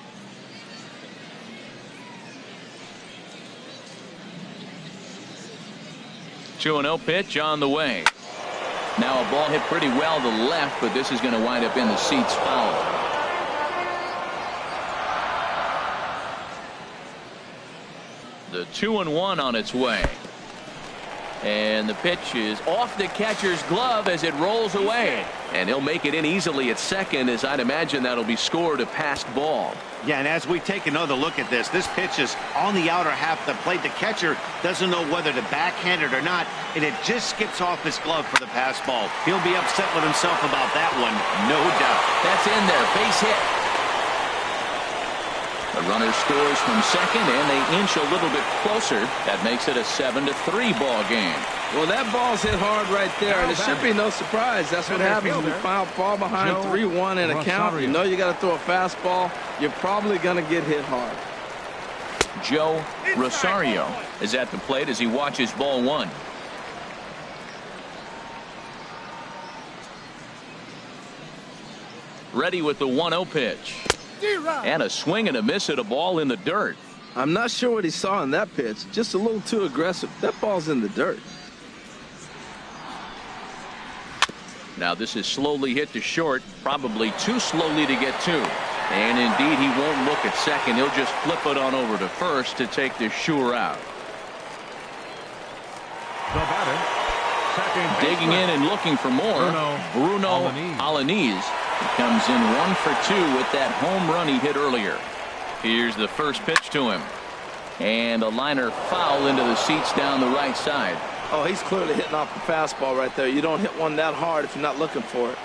Two-0 pitch on the way. Now a ball hit pretty well to the left, but this is going to wind up in the seats foul. The 2-1 on its way. And the pitch is off the catcher's glove as it rolls away. And he'll make it in easily at second, as I'd imagine that'll be scored a passed ball. Yeah, and as we take another look at this pitch is on the outer half of the plate. The catcher doesn't know whether to backhand it or not, and it just skips off his glove for the pass ball. He'll be upset with himself about that one, no doubt. That's in there, base hit. The runner scores from second, and they inch a little bit closer. That makes it a 7-3 ball game. Well, that ball's hit hard right there, and it should be no surprise. That's what happens when you fall behind 3-1 in a count. You know you got to throw a fastball. You're probably going to get hit hard. Joe Rosario is at the plate as he watches ball 1. Ready with the 1-0 pitch. And a swing and a miss at a ball in the dirt. I'm not sure what he saw in that pitch. Just a little too aggressive. That ball's in the dirt. Now this is slowly hit to short, probably too slowly to get to. And indeed he won't look at second. He'll just flip it on over to first to take the sure out. The batter, second digging in and looking for more. Bruno Alaniz. He comes in 1 for 2 with that home run he hit earlier. Here's the first pitch to him. And a liner foul into the seats down the right side. Oh, he's clearly hitting off the fastball right there. You don't hit one that hard if you're not looking for it.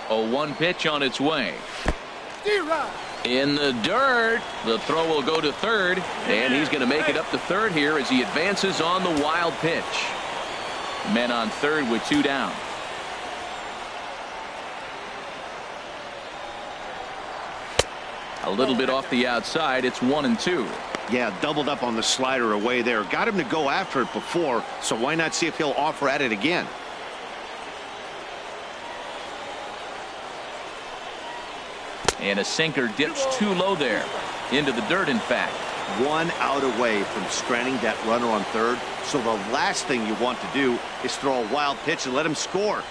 0-1 pitch on its way. In the dirt. The throw will go to third, and he's going to make it up to third here as he advances on the wild pitch. Men on third with 2 down. A little bit off the outside. It's 1-2. Yeah, doubled up on the slider away there. Got him to go after it before, so why not see if he'll offer at it again? And a sinker dips too low there. Into the dirt, in fact. 1 out away from stranding that runner on third. So the last thing you want to do is throw a wild pitch and let him score.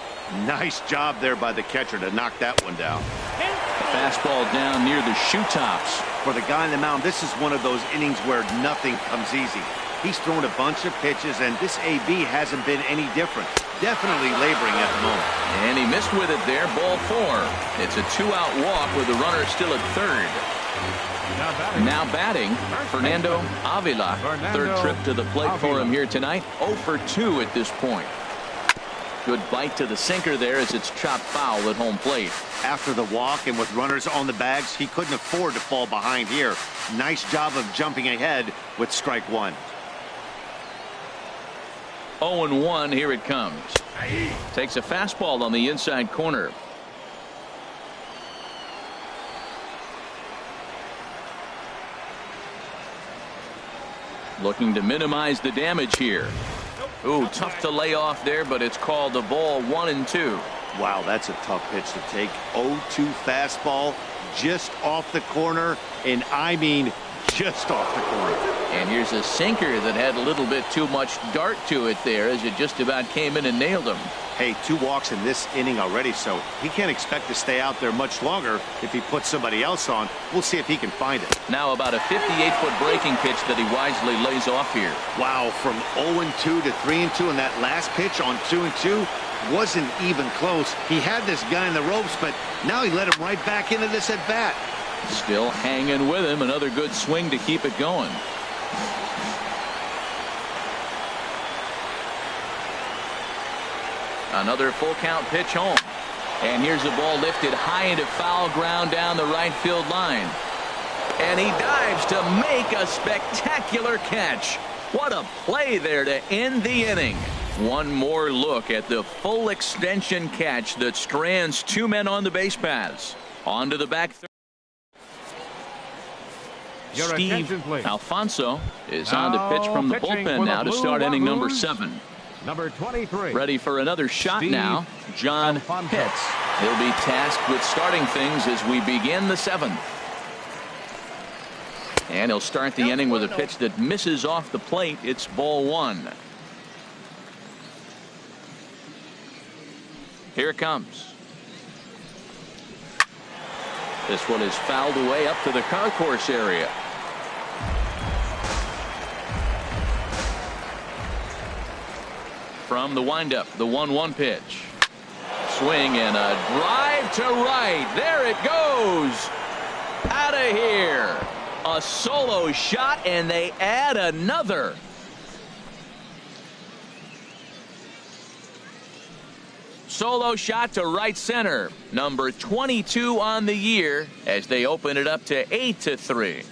Nice job there by the catcher to knock that one down. Fastball down near the shoe tops. For the guy on the mound, this is one of those innings where nothing comes easy. He's thrown a bunch of pitches, and this AB hasn't been any different. Definitely laboring at the moment. And he missed with it there. Ball 4. It's a 2-out walk with the runner still at third. Now batting, Fernando Avila. Third trip to the plate for him here tonight. 0 for 2 at this point. Good bite to the sinker there as it's chopped foul at home plate. After the walk and with runners on the bags, he couldn't afford to fall behind here. Nice job of jumping ahead with strike 1. 0-1. Here it comes. Takes a fastball on the inside corner. Looking to minimize the damage here. Ooh, tough to lay off there, but it's called the ball. 1-2. Wow, that's a tough pitch to take. 0-2 fastball just off the corner, and I mean just off the corner. And here's a sinker that had a little bit too much dart to it there as it just about came in and nailed him. Hey, 2 walks in this inning already, so he can't expect to stay out there much longer if he puts somebody else on. We'll see if he can find it. Now about a 58-foot breaking pitch that he wisely lays off here. Wow, from 0-2 to 3-2, and that last pitch on 2-2 wasn't even close. He had this guy in the ropes, but now he let him right back into this at bat. Still hanging with him. Another good swing to keep it going. Another full count pitch home. And here's the ball lifted high into foul ground down the right field line. And he dives to make a spectacular catch. What a play there to end the inning. One more look at the full extension catch that strands 2 men on the base paths. On to the back third. Steve Alfonso is on to pitch from the bullpen now to start inning number 7. Number 23. Ready for another shot now. John Pitts. He'll be tasked with starting things as we begin the 7th. And he'll start the inning with a pitch that misses off the plate. It's ball 1. Here it comes. This one is fouled away up to the concourse area. From the windup, the 1-1 pitch. Swing and a drive to right. There it goes. Out of here. A solo shot, and they add another. Solo shot to right center. Number 22 on the year as they open it up to 8-3.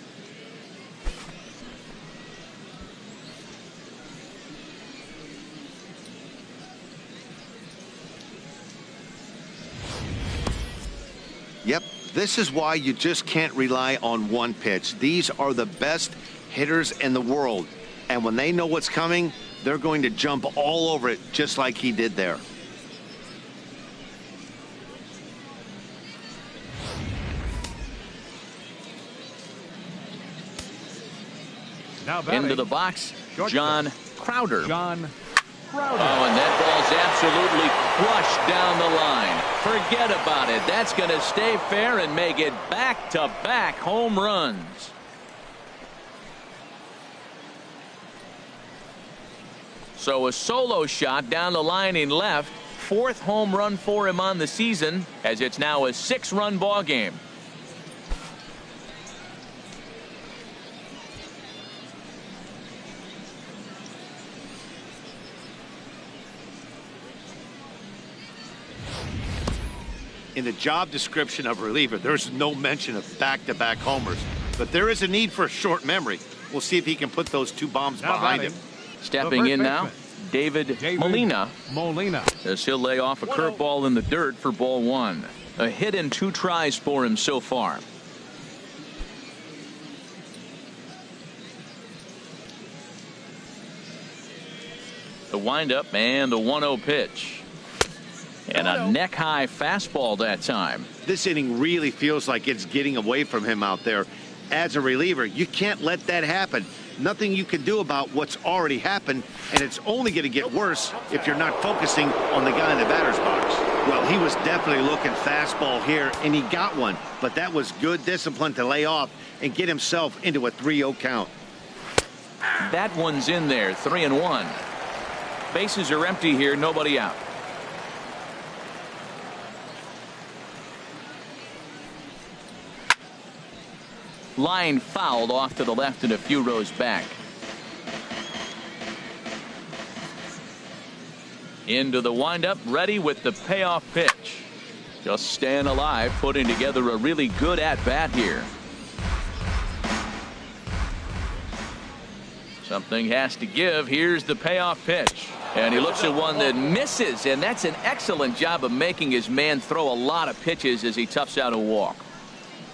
Yep, this is why you just can't rely on one pitch. These are the best hitters in the world. And when they know what's coming, they're going to jump all over it just like he did there. Into the box, John Crowder. Oh, and that ball's absolutely crushed down the line. Forget about it. That's going to stay fair and make it back-to-back home runs. So a solo shot down the line in left. 4th home run for him on the season as it's now a 6-run ball game. In the job description of reliever, there's no mention of back-to-back homers. But there is a need for a short memory. We'll see if he can put those 2 bombs behind him. Stepping in now, David Molina. As he'll lay off a curveball in the dirt for ball 1. A hit in 2 tries for him so far. The windup and the 1-0 pitch. And a neck-high fastball that time. This inning really feels like it's getting away from him out there. As a reliever, you can't let that happen. Nothing you can do about what's already happened, and it's only going to get worse if you're not focusing on the guy in the batter's box. Well, he was definitely looking fastball here, and he got one. But that was good discipline to lay off and get himself into a 3-0 count. That one's in there, 3-1. Bases are empty here, nobody out. Line fouled off to the left and a few rows back. Into the windup, ready with the payoff pitch. Just staying alive, putting together a really good at-bat here. Something has to give. Here's the payoff pitch. And he looks at one that misses, and that's an excellent job of making his man throw a lot of pitches as he toughs out a walk.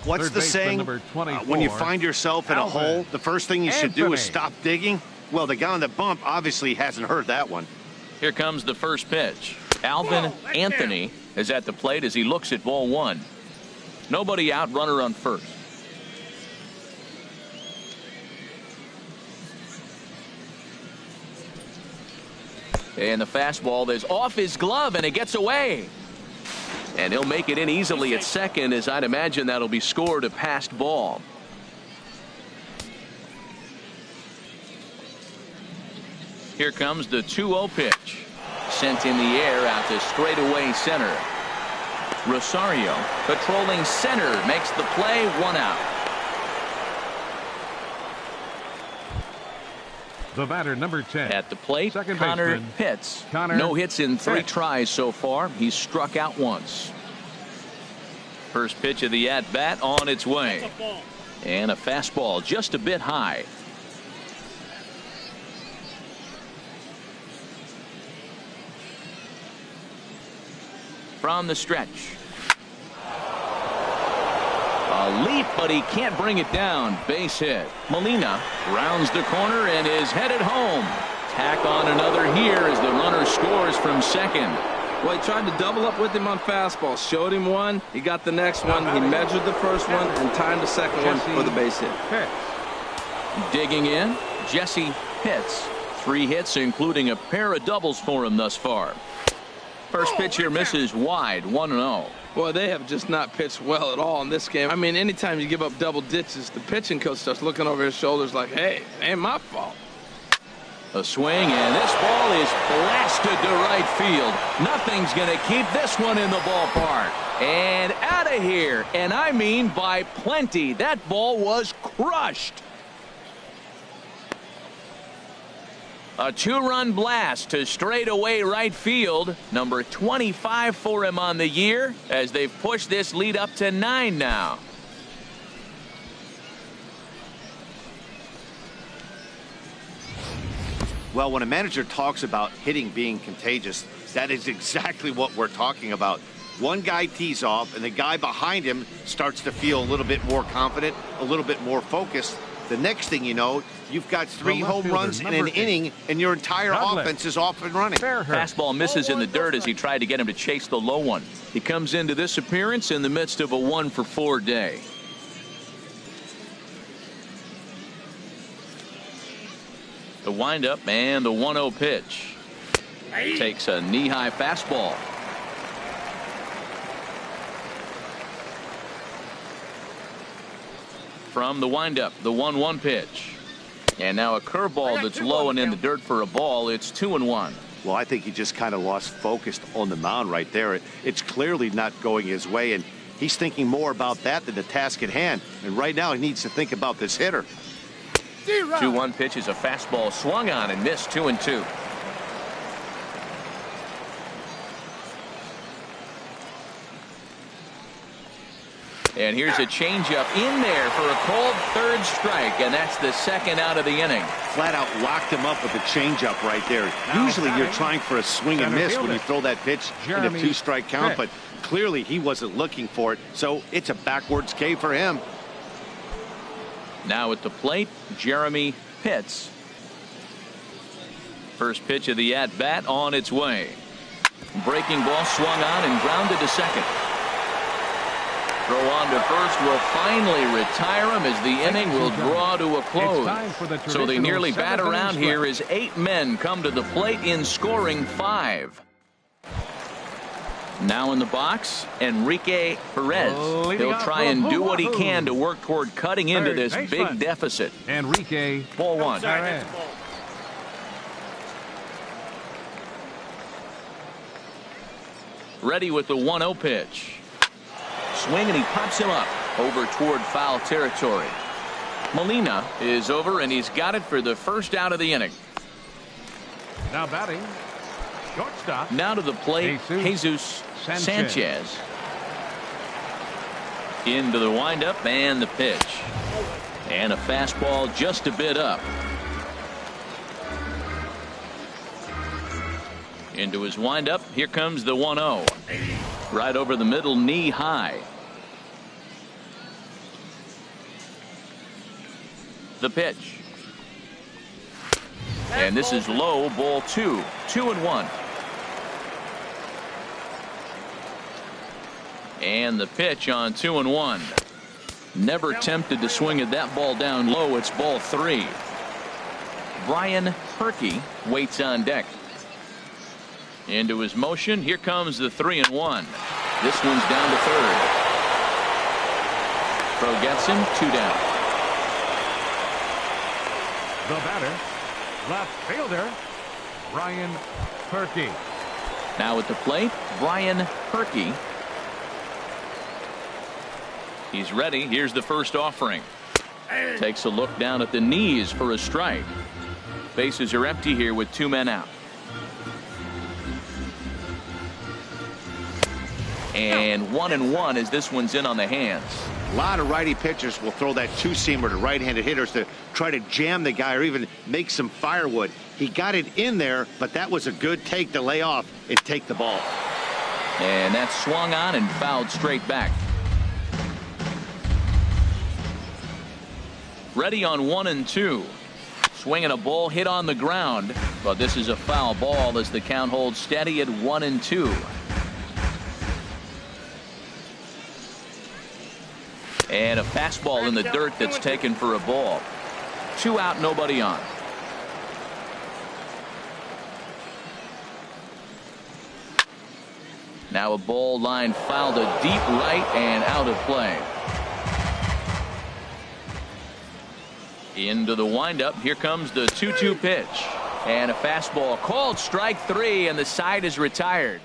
What's the saying? When you find yourself in a hole, the first thing you should do is stop digging. Well, the guy on the bump obviously hasn't heard that one. Here comes the first pitch. Alvin Anthony is at the plate as he looks at ball 1. Nobody out, runner on first. And the fastball is off his glove and it gets away. And he'll make it in easily at second, as I'd imagine that'll be scored a passed ball. Here comes the 2-0 pitch. Sent in the air out to straightaway center. Rosario patrolling center makes the play, 1 out. The batter, number 10. At the plate, Second Connor baseman, Pitts. Connor No hits in 3 Pitts. tries so far. He's struck out once. First pitch of the at-bat on its way. And a fastball just a bit high. From the stretch. A leap, but he can't bring it down. Base hit. Molina rounds the corner and is headed home. Tack on another here as the runner scores from second. Well, he tried to double up with him on fastball. Showed him one. He got the next one. He measured the first one and timed the second one for the base hit. Digging in, Jesse Pitts. 3 hits, including a pair of doubles for him thus far. First pitch here misses wide, 1-0. Boy, they have just not pitched well at all in this game. I mean, anytime you give up double ditches, the pitching coach starts looking over his shoulders like, hey, it ain't my fault. A swing, and this ball is blasted to right field. Nothing's going to keep this one in the ballpark. And out of here, and I mean by plenty. That ball was crushed. A 2-run blast to straightaway right field. Number 25 for him on the year as they've pushed this lead up to 9 now. Well, when a manager talks about hitting being contagious, that is exactly what we're talking about. One guy tees off, and the guy behind him starts to feel a little bit more confident, a little bit more focused. The next thing you know, you've got 3 home runs in an inning, and your entire offense is off and running. Fastball misses in the dirt as he tried to get him to chase the low one. He comes into this appearance in the midst of a 1-for-4 day. The windup and the 1-0 pitch. Takes a knee-high fastball. From the windup, the 1-1 pitch. And now a curveball that's low and in the dirt for a ball. It's 2-1. Well, I think he just kind of lost focus on the mound right there. It's clearly not going his way, and he's thinking more about that than the task at hand. And right now he needs to think about this hitter. 2-1 pitch is a fastball swung on and missed, 2-2. And here's a changeup in there for a called third strike, and that's the second out of the inning. Flat out locked him up with a changeup right there. Usually you're trying for a swing and miss when you throw that pitch in a 2-strike count, but clearly he wasn't looking for it, so it's a backwards K for him. Now at the plate, Jeremy Pitts. First pitch of the at-bat on its way. Breaking ball swung on and grounded to second. Throw on to first will finally retire him as the inning will draw to a close. So they nearly bat around here as 8 men come to the plate in scoring 5. Now in the box, Enrique Perez. He'll try and do what he can to work toward cutting into this big deficit. Enrique, ball 1. Ready with the 1-0 pitch. Swing and he pops him up over toward foul territory. Molina is over and he's got it for the first out of the inning. Now batting, shortstop. Now to the plate, Jesus Sanchez. Into the windup and the pitch. And a fastball just a bit up. Into his windup. Here comes the 1-0. Right over the middle, knee high. The pitch. And this is low, ball 2. 2-1. And the pitch on 2-1. Never tempted to swing at that ball down low. It's ball 3. Brian Perky waits on deck. Into his motion. Here comes the 3-1. This one's down to third. Pro gets him. 2 down. The batter, left fielder, Brian Perky. Now at the plate, Brian Perky. He's ready. Here's the first offering. Takes a look down at the knees for a strike. Bases are empty here with 2 men out. And 1-1 as this one's in on the hands. A lot of righty pitchers will throw that 2-seamer to right-handed hitters to try to jam the guy or even make some firewood. He got it in there, but that was a good take to lay off and take the ball. And that swung on and fouled straight back. Ready on 1-2. Swinging a ball hit on the ground, but this is a foul ball as the count holds steady at 1-2. And a fastball in the dirt that's taken for a ball. 2 out, nobody on. Now a ball line fouled to deep right and out of play. Into the windup. Here comes the 2-2 pitch. And a fastball called strike 3, and the side is retired.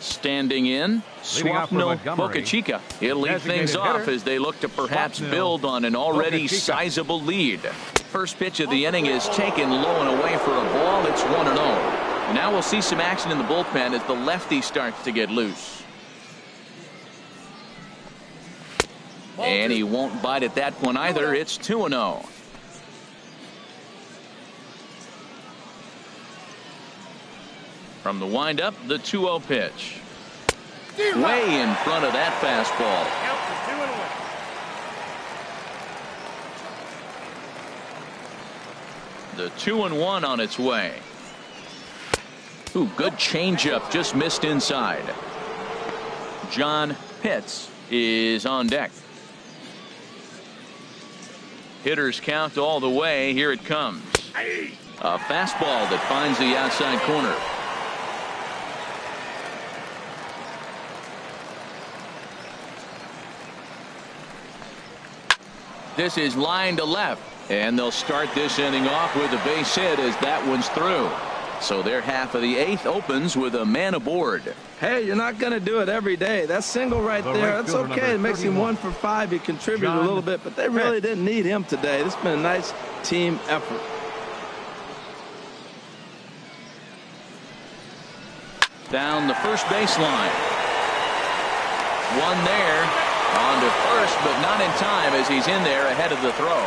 Standing in, Swapnil Bocachica. He'll lead things off as they look to perhaps build on an already sizable lead. First pitch of the inning is taken low and away for a ball. It's 1-0. Now we'll see some action in the bullpen as the lefty starts to get loose. And he won't bite at that one either. It's 2-0. From the windup, the 2-0 pitch. Way in front of that fastball. The 2-1 on its way. Ooh, good changeup, just missed inside. John Pitts is on deck. Hitters count all the way. Here it comes. A fastball that finds the outside corner. This is line to left, and they'll start this inning off with a base hit as that one's through. So their half of the 8th opens with a man aboard. Hey, you're not going to do it every day. That single right there, that's okay. It makes him 1 for 5. He contributed a little bit, but they really didn't need him today. This has been a nice team effort. Down the first baseline. One there. On to first, but not in time as he's in there ahead of the throw.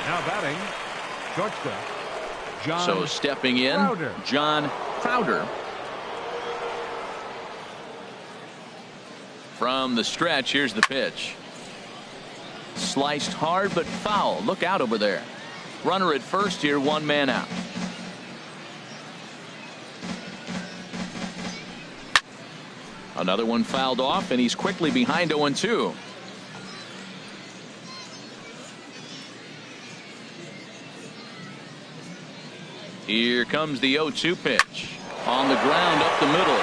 Now batting, shortstop, John So stepping in, Crowder. John Crowder. From the stretch, here's the pitch. Sliced hard, but foul. Look out over there. Runner at first here, one man out. Another one fouled off, and he's quickly behind 0-2. Here comes the 0-2 pitch. On the ground up the middle.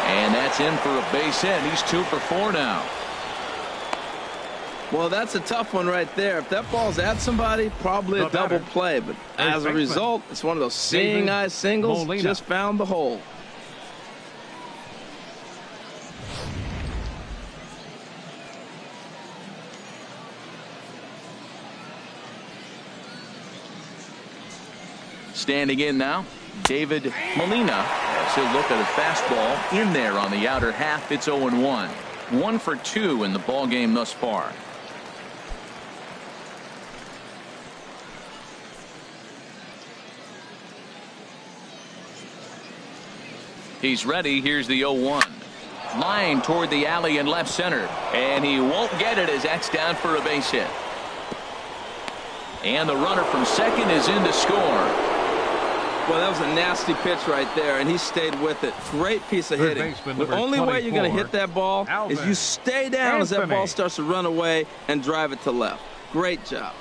And that's in for a base hit. He's 2 for 4 now. Well, that's a tough one right there. If that ball's at somebody, probably a double play. But as a result, it's one of those seeing eye singles. Molina. Just found the hole. Standing in now, David Molina, as he'll look at a fastball in there on the outer half. It's 0-1. 1 for 2 in the ball game thus far. He's ready. Here's the 0-1. Line toward the alley in left center. And he won't get it as that's down for a base hit. And the runner from second is in to score. Well, that was a nasty pitch right there, and he stayed with it. Great piece of hitting. The only way you're going to hit that ball is you stay down as that ball starts to run away and drive it to left. Great job.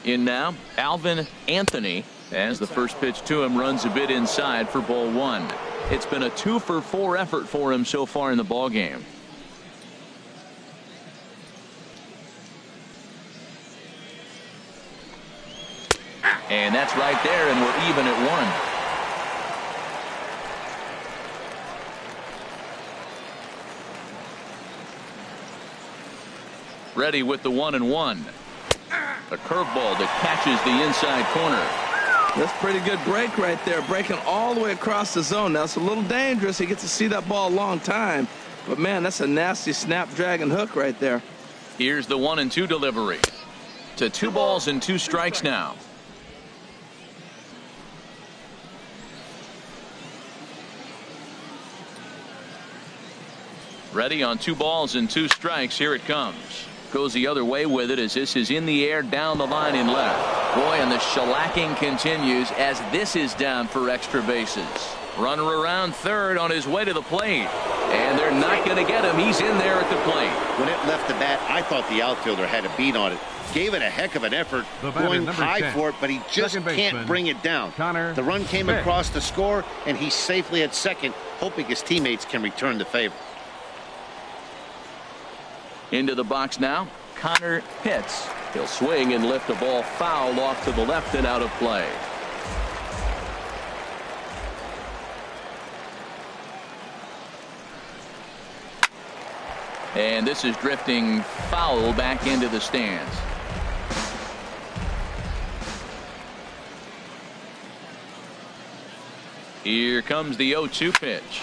In now, Alvin Anthony, as the first pitch to him runs a bit inside for ball 1. It's been a 2 for 4 effort for him so far in the ball game. And that's right there, and we're even at 1. Ready with the 1-1. A curveball that catches the inside corner. That's pretty good break right there, breaking all the way across the zone. Now, it's a little dangerous. He gets to see that ball a long time. But, man, that's a nasty snapdragon hook right there. Here's the 1-2 delivery. To 2 balls and 2 strikes now. Ready on 2 balls and 2 strikes. Here it comes. Goes the other way with it as this is in the air down the line in left. Boy, and the shellacking continues as this is down for extra bases. Runner around third on his way to the plate. And they're not going to get him. He's in there at the plate. When it left the bat, I thought the outfielder had a beat on it. Gave it a heck of an effort, going high 10. for it, but he just can't bring it down. The run came across the score, and he's safely at second, hoping his teammates can return the favor. Into the box now, Connor Pitts. He'll swing and lift a ball foul off to the left and out of play. And this is drifting foul back into the stands. Here comes the 0-2 pitch.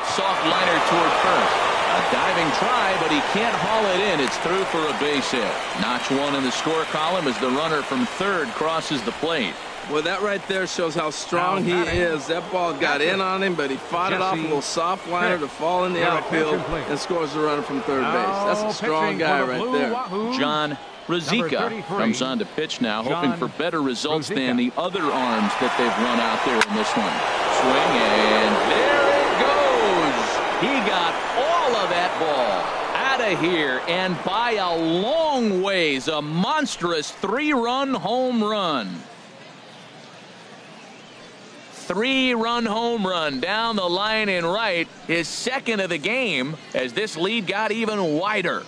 Soft liner toward first. A diving try, but he can't haul it in. It's through for a base hit. Notch 1 in the score column as the runner from third crosses the plate. Well, that right there shows how strong he is. That ball got in on him, but he fought it off a little soft liner to fall in the outfield and scores the runner from third base. That's a strong guy right there. John Ruzicka comes on to pitch now, hoping for better results than the other arms that they've run out there in this one. Swing, and there it goes. He got all of that ball out of here, and by a long ways, a monstrous 3-run home run. 3-run home run down the line in right, his second of the game, as this lead got even wider.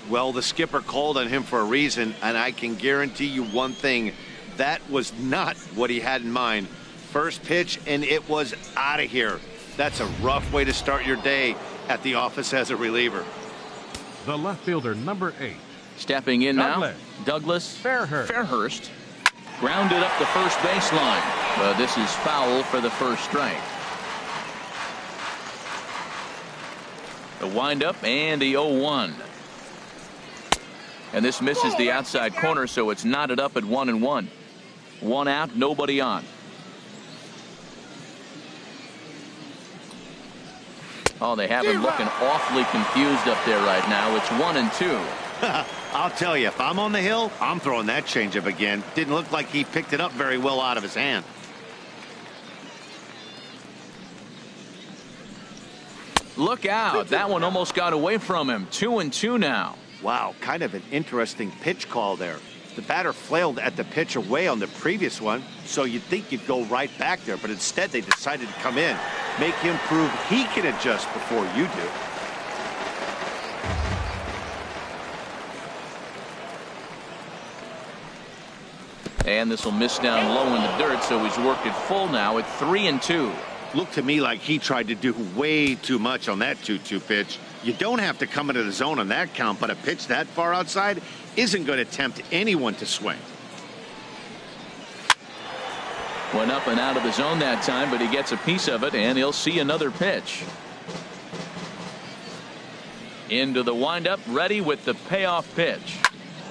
Well, the skipper called on him for a reason, and I can guarantee you one thing. that was not what he had in mind. First pitch, and it was out of here. That's a rough way to start your day at the office as a reliever. The left fielder, number 8. Stepping in now, Douglas Fairhurst. Grounded up the first baseline, but this is foul for the first strike. The windup and the 0-1. And this misses the outside corner, so it's knotted up at 1-1. 1 out, nobody on. Oh, they have him looking awfully confused up there right now. It's 1-2. I'll tell you, if I'm on the hill, I'm throwing that changeup again. Didn't look like he picked it up very well out of his hand. Look out. That one almost got away from him. 2-2 now. Wow, kind of an interesting pitch call there. The batter flailed at the pitch away on the previous one, so you'd think you'd go right back there, but instead they decided to come in, make him prove he can adjust before you do. And this will miss down low in the dirt, so he's worked it full now at 3-2. Looked to me like he tried to do way too much on that 2-2 pitch. You don't have to come into the zone on that count, but a pitch that far outside isn't going to tempt anyone to swing. Went up and out of the zone that time, but he gets a piece of it, and he'll see another pitch. Into the windup, ready with the payoff pitch.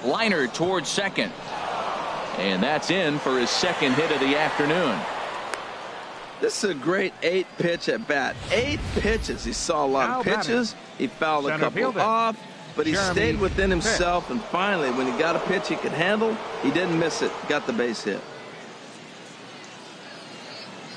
Liner towards second. And that's in for his second hit of the afternoon. This is a great 8-pitch at bat. 8 pitches. He saw a lot of pitches. He fouled a couple off, but he stayed within himself. And finally, when he got a pitch he could handle, he didn't miss it. Got the base hit.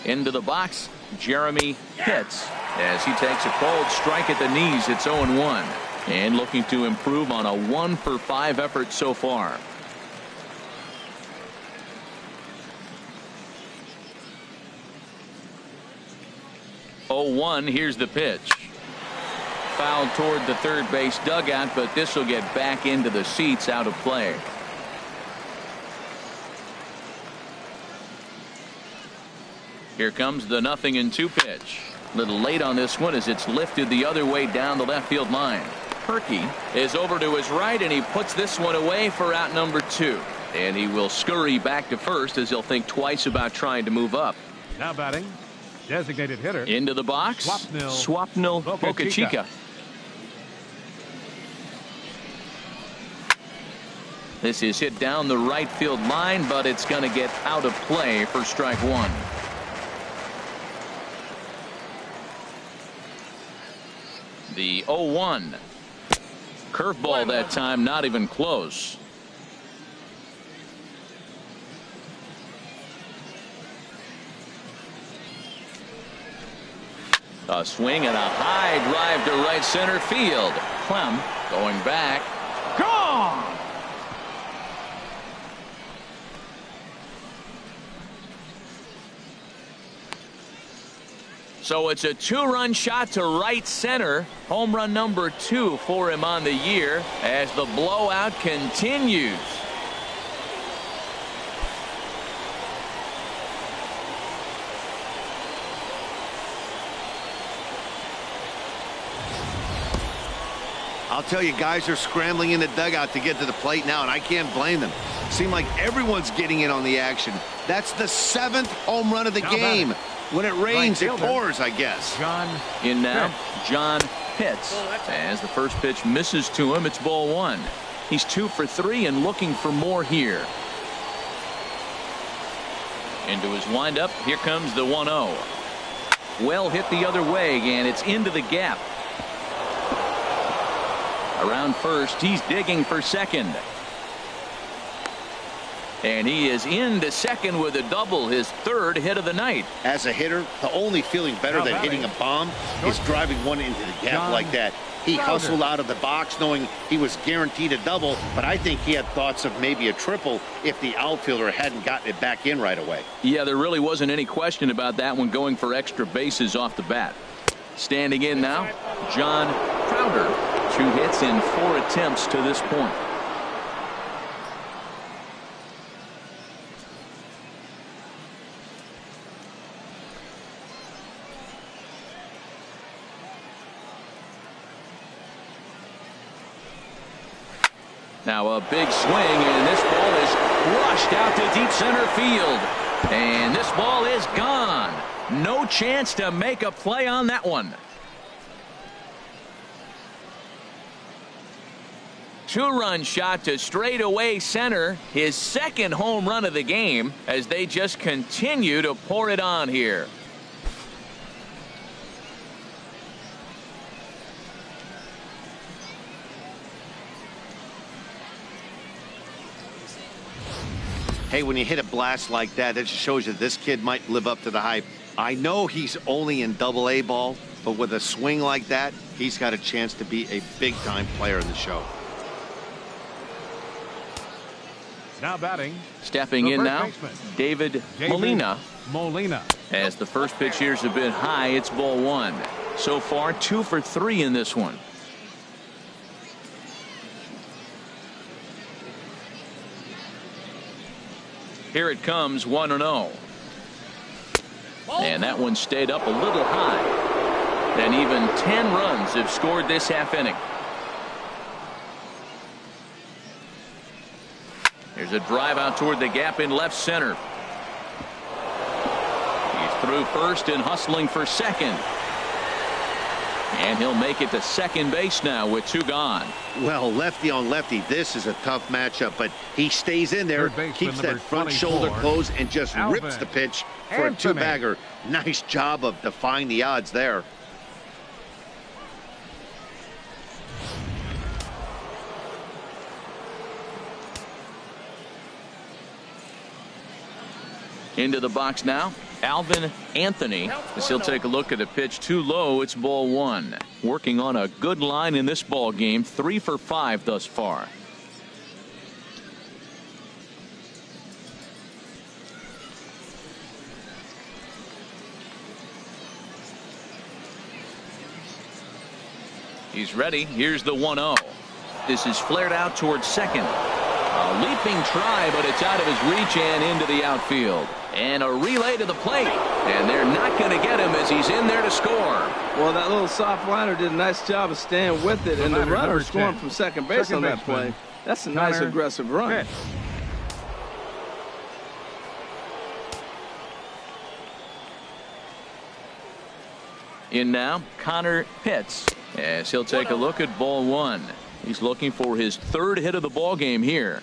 Into the box, Jeremy Pitts, as he takes a cold strike at the knees. It's 0-1, and looking to improve on a 1-for-5 effort so far. Here's the pitch. Fouled toward the third base dugout, but this will get back into the seats, out of play. Here comes the 0-2 pitch. A little late on this one as it's lifted the other way down the left field line. Perky is over to his right, and he puts this one away for out number 2. And he will scurry back to first as he'll think twice about trying to move up. Now batting, designated hitter. Into the box, Swapnil Bocachica. This is hit down the right field line, but it's going to get out of play for strike 1. The 0-1. Curveball that time, not even close. A swing and a high drive to right center field. Clem going back. Gone! So it's a 2-run shot to right center. Home run number 2 for him on the year as the blowout continues. I'll tell you, guys are scrambling in the dugout to get to the plate now, and I can't blame them. Seems like everyone's getting in on the action. That's the 7th home run of the game. When it rains, it pours, I guess. In now, John Pitts. As the first pitch misses to him, it's ball 1. He's 2 for 3 and looking for more here. Into his windup, here comes the 1-0. Well hit the other way, and it's into the gap. Around first, he's digging for second. And he is into second with a double, his 3rd hit of the night. As a hitter, the only feeling better than hitting a bomb is driving one into the gap like that. He hustled out of the box knowing he was guaranteed a double, but I think he had thoughts of maybe a triple if the outfielder hadn't gotten it back in right away. Yeah, there really wasn't any question about that one, going for extra bases off the bat. Standing in now, John Crowder. 2 hits in 4 attempts to this point. Now a big swing, and this ball is crushed out to deep center field. And this ball is gone. No chance to make a play on that one. Two-run shot to straightaway center. His second home run of the game as they just continue to pour it on here. Hey, when you hit a blast like that, it just shows you this kid might live up to the hype. I know he's only in Double-A ball, but with a swing like that, he's got a chance to be a big-time player in the show. Now batting. Stepping in now, David Molina. As the first pitch here is a bit high, it's ball one. So far, 2 for 3 in this one. Here it comes, 1-0. And that one stayed up a little high. And even 10 runs have scored this half inning. There's a drive out toward the gap in left center. He's through first and hustling for second. And he'll make it to second base now with 2 gone. Well, lefty on lefty, this is a tough matchup, but he stays in there, keeps that front shoulder closed, and just rips the pitch for a 2-bagger. Nice job of defying the odds there. Into the box now, Alvin Anthony, as he'll take a look at a pitch too low. It's ball one. Working on a good line in this ball game, 3 for 5 thus far. He's ready. Here's the 1-0. This is flared out towards second. A leaping try, but it's out of his reach and into the outfield. And a relay to the plate. And they're not going to get him as he's in there to score. Well, that little soft liner did a nice job of staying with it. And the runner scoring from second base on that play. That's a nice aggressive run. In now, Connor Pitts, as he'll take a look at ball one. He's looking for his 3rd hit of the ball game here.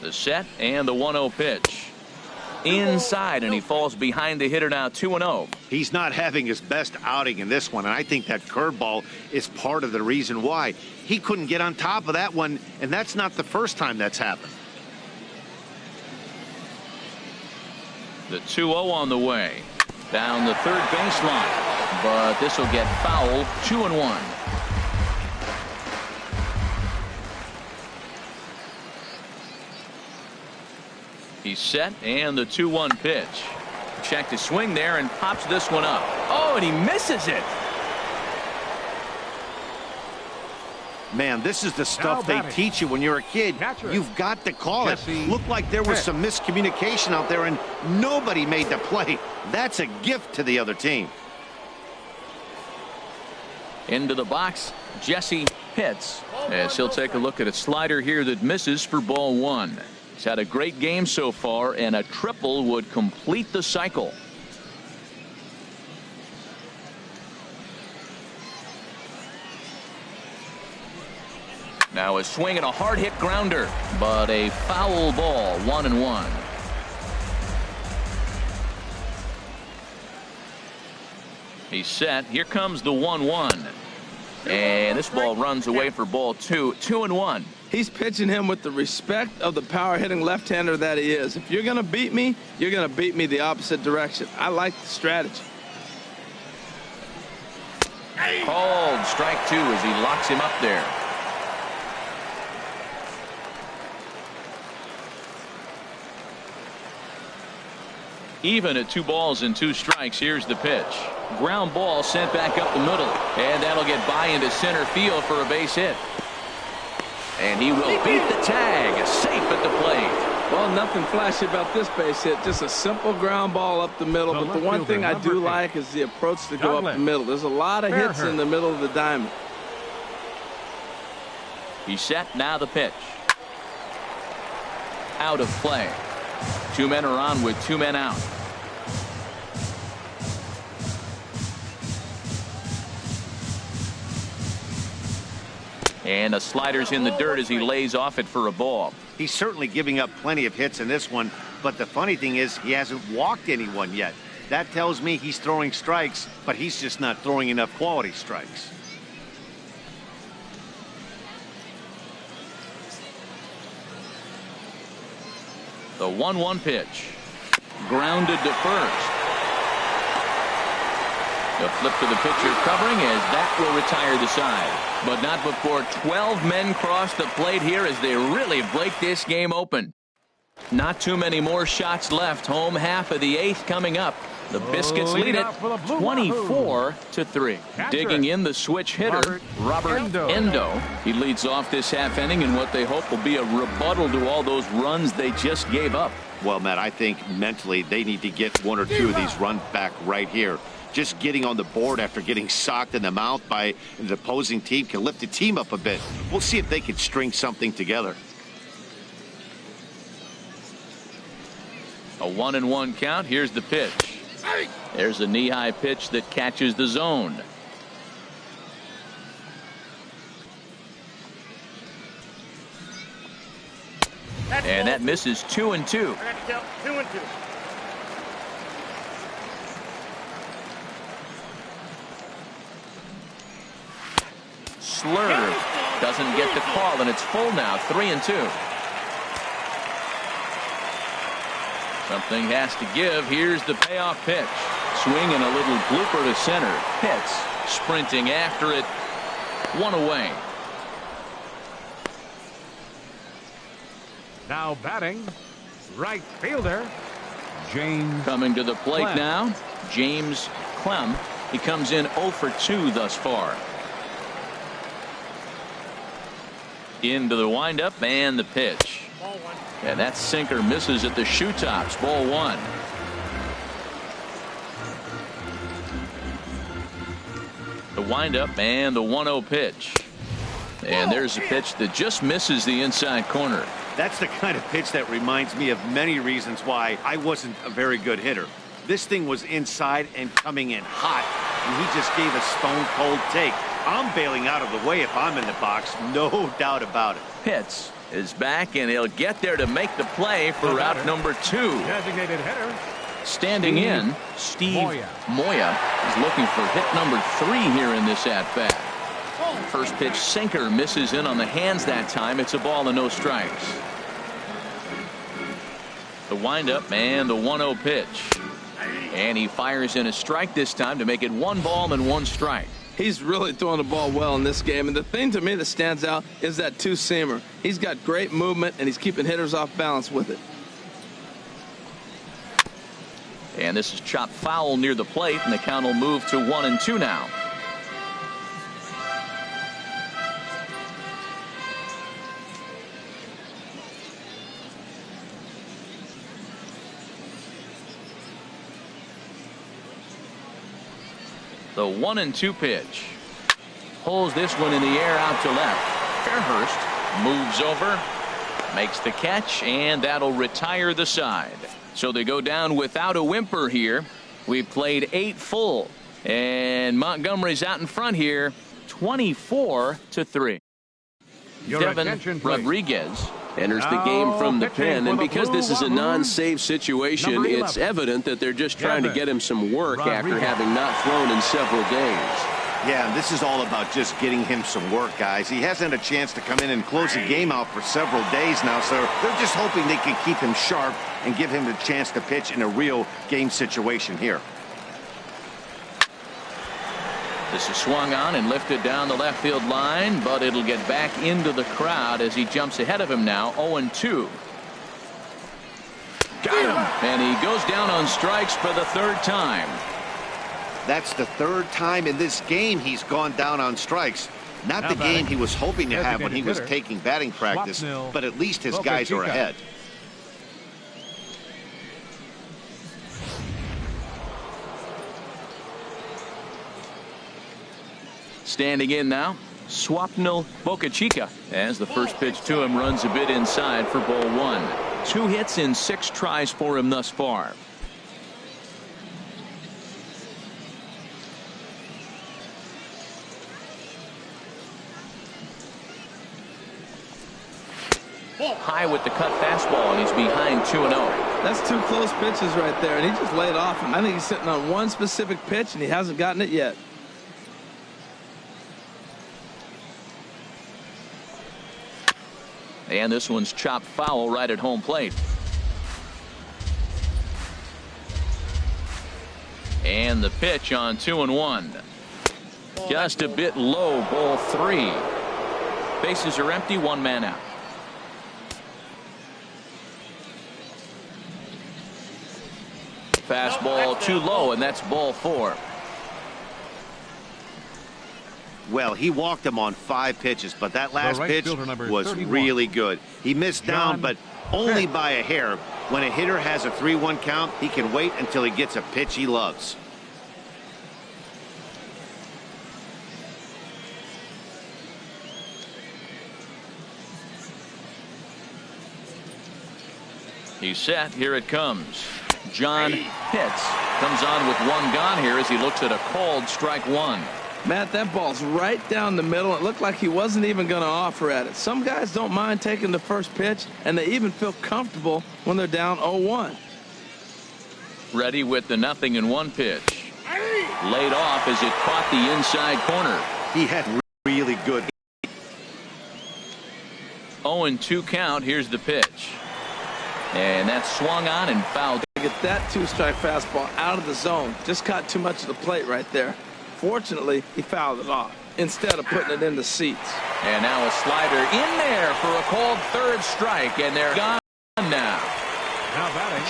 The set and the 1-0 pitch. Inside, and he falls behind the hitter now, 2-0. He's not having his best outing in this one, and I think that curveball is part of the reason why. He couldn't get on top of that one, and that's not the first time that's happened. The 2-0 on the way. Down the third baseline. But this will get foul. 2-1. He's set, and the 2-1 pitch. Check to swing there and pops this one up. Oh, and he misses it. Man, this is the stuff they teach you when you're a kid. You've got to call it. Looked like there was some miscommunication out there, and nobody made the play. That's a gift to the other team. Into the box, Jesse Pitts, as he'll take a look at a slider here that misses for ball one. He's had a great game so far, and a triple would complete the cycle. Now a swing and a hard hit grounder, but a foul ball. 1-1. He's set. Here comes the 1-1. And this ball runs away for ball two. 2-1. He's pitching him with the respect of the power hitting left-hander that he is. If you're going to beat me, you're going to beat me the opposite direction. I like the strategy. Called strike 2 as he locks him up there. Even at 2 balls and 2 strikes. Here's the pitch. Ground ball sent back up the middle, and that'll get by into center field for a base hit. And he will beat the tag, safe at the plate. Well, nothing flashy about this base hit. Just a simple ground ball up the middle. But the one thing I do like is the approach to go up the middle. There's a lot of hits in the middle of the diamond. He's set. Now the pitch. Out of play. 2 men are on with 2 men out. And a slider's in the dirt as he lays off it for a ball. He's certainly giving up plenty of hits in this one, but the funny thing is he hasn't walked anyone yet. That tells me he's throwing strikes, but he's just not throwing enough quality strikes. The 1-1 pitch. Grounded to first. The flip to the pitcher covering as that will retire the side. But not before 12 men cross the plate here as they really break this game open. Not too many more shots left. Home half of the 8th coming up. The Biscuits lead it 24-3. Digging in the switch hitter, Robert Endo. He leads off this half inning in what they hope will be a rebuttal to all those runs they just gave up. Well, Matt, I think mentally they need to get 1 or 2 of these runs back right here. Just getting on the board after getting socked in the mouth by the opposing team can lift the team up a bit. We'll see if they can string something together. A 1-1 count. Here's the pitch. There's a knee-high pitch that catches the zone. And that misses 2-2. 2-2. Slurve doesn't get the call, and it's full now. 3-2. Something has to give. Here's the payoff pitch. Swing and a little blooper to center. Pitts sprinting after it. 1 away. Now batting, right fielder, James. Coming to the plate Clem. now, James Clem. He comes in 0 for 2 thus far. Into the windup and the pitch. And that sinker misses at the shoe tops. Ball 1. The windup and the 1-0 pitch. And there's a pitch that just misses the inside corner. That's the kind of pitch that reminds me of many reasons why I wasn't a very good hitter. This thing was inside and coming in hot, and he just gave a stone-cold take. I'm bailing out of the way if I'm in the box, no doubt about it. Pitts is back, and he'll get there to make the play for route number 2. Designated hitter. Standing in, Steve Moya is looking for hit number 3 here in this at-bat. First pitch sinker misses in on the hands that time. It's a ball and no strikes. The windup and the 1-0 pitch. And he fires in a strike this time to make it 1 ball and 1 strike. He's really throwing the ball well in this game. And the thing to me that stands out is that 2-seamer. He's got great movement, and he's keeping hitters off balance with it. And this is chopped foul near the plate, and the count will move to 1-2 now. The 1-2 pitch. Pulls this one in the air out to left. Fairhurst moves over, makes the catch, and that'll retire the side. So they go down without a whimper here. We played 8 full, and Montgomery's out in front here, 24-3. Devin Rodriguez enters the game from the pen, and because this is a non-save situation, it's evident that they're just trying to get him some work after having not thrown in several days. Yeah, and this is all about just getting him some work, guys. He hasn't had a chance to come in and close the game out for several days now, so they're just hoping they can keep him sharp and give him a chance to pitch in a real game situation here. This is swung on and lifted down the left field line, but it'll get back into the crowd as he jumps ahead of him now. 0-2. Got him. And he goes down on strikes for the 3rd time. That's the 3rd time in this game he's gone down on strikes. Not the game he was hoping to have when he was taking batting practice, but at least his guys are ahead. Standing in now, Swapnil Bocachica, as the first pitch to him runs a bit inside for ball 1. 2 hits in 6 tries for him thus far. High with the cut fastball, and he's behind 2-0. That's 2 close pitches right there, and he just laid off him. I think he's sitting on one specific pitch, and he hasn't gotten it yet. And this one's chopped foul right at home plate. And the pitch on 2-1. Just a bit low, ball 3. Bases are empty, 1 man out. Fastball too low, and that's ball 4. Well, he walked him on 5 pitches, but that last pitch was 31. really good. He missed down, but only by a hair. When a hitter has a 3-1 count, he can wait until he gets a pitch he loves. He's set. Here it comes. John Pitts comes on with 1 gone here as he looks at a called strike 1. Matt, that ball's right down the middle. It looked like he wasn't even going to offer at it. Some guys don't mind taking the first pitch, and they even feel comfortable when they're down 0-1. Ready with the 0-1 pitch. Laid off as it caught the inside corner. He had really good. 0-2 count. Here's the pitch. And that's swung on and fouled. Get that 2-strike fastball out of the zone. Just caught too much of the plate right there. Fortunately, he fouled it off instead of putting it in the seats. And now a slider in there for a called 3rd strike, and they're gone now.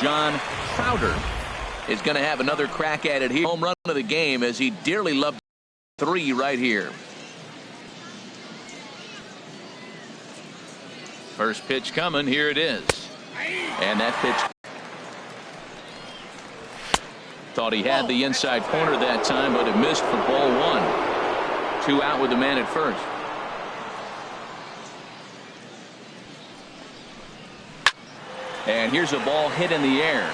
John Crowder is going to have another crack at it here. Home run of the game, as he dearly loved 3 right here. First pitch coming. Here it is. And that pitch. Thought he had the inside corner that time, but it missed for ball 1. 2 out with the man at first. And here's a ball hit in the air.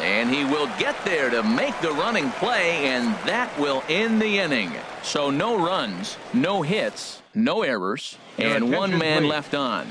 And he will get there to make the running play, and that will end the inning. So no runs, no hits, no errors, and 1 man left on.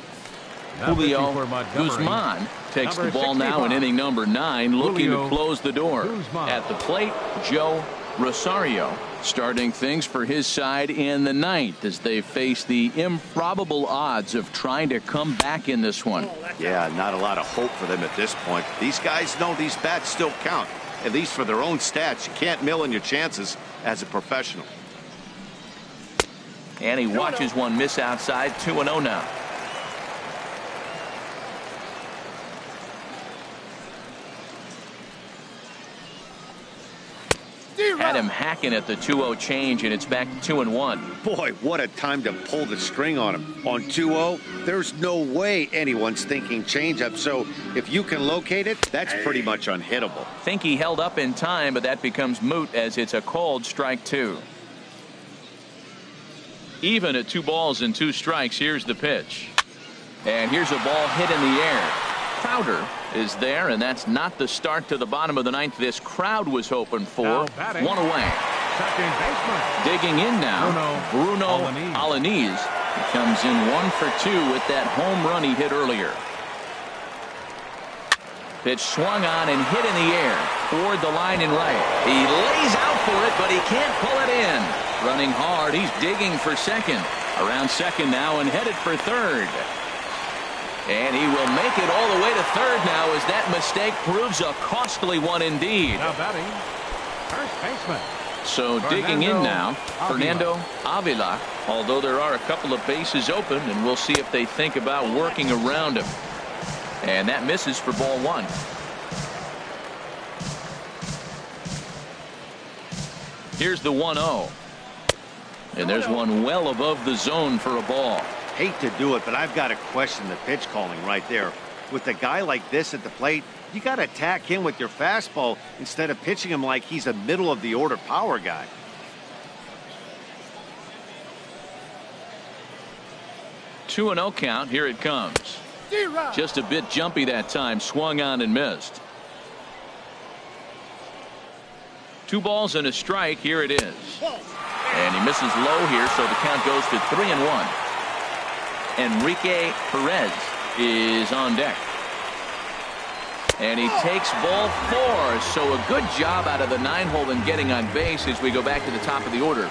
Julio Guzman takes the ball now in inning number 9, looking to close the door. At the plate, Joe Rosario starting things for his side in the 9th as they face the improbable odds of trying to come back in this one. Yeah, not a lot of hope for them at this point. These guys know these bats still count, at least for their own stats. You can't mill in your chances as a professional. And he watches one miss outside. 2-0 now. Had him hacking at the 2-0 change, and it's back to 2-1. Boy, what a time to pull the string on him. On 2-0, there's no way anyone's thinking changeup, so if you can locate it, that's pretty much unhittable. Think he held up in time, but that becomes moot as it's a called strike 2. Even at 2 balls and 2 strikes, here's the pitch. And here's a ball hit in the air. Crowder is there, and that's not the start to the bottom of the 9th this crowd was hoping for. 1 away. Second baseman. Digging in now, Bruno Alaniz. He comes in 1 for 2 with that home run he hit earlier. Pitch swung on and hit in the air toward the line and right. He lays out for it, but he can't pull it in. Running hard, he's digging for second. Around second now and headed for third. And he will make it all the way to third now as that mistake proves a costly one indeed. Now batting, first baseman. So digging in now, Fernando Avila, although there are a couple of bases open, and we'll see if they think about working around him. And that misses for ball 1. Here's the 1-0. And there's one well above the zone for a ball. Hate to do it, but I've got to question the pitch calling right there. With a guy like this at the plate, you got to attack him with your fastball instead of pitching him like he's a middle-of-the-order power guy. Two and 0 count. Here it comes. Just a bit jumpy that time. Swung on and missed. 2 balls and a strike. Here it is. And he misses low here, so the count goes to 3-1. Enrique Perez is on deck. And he takes ball 4. So a good job out of the 9-hole in getting on base as we go back to the top of the order.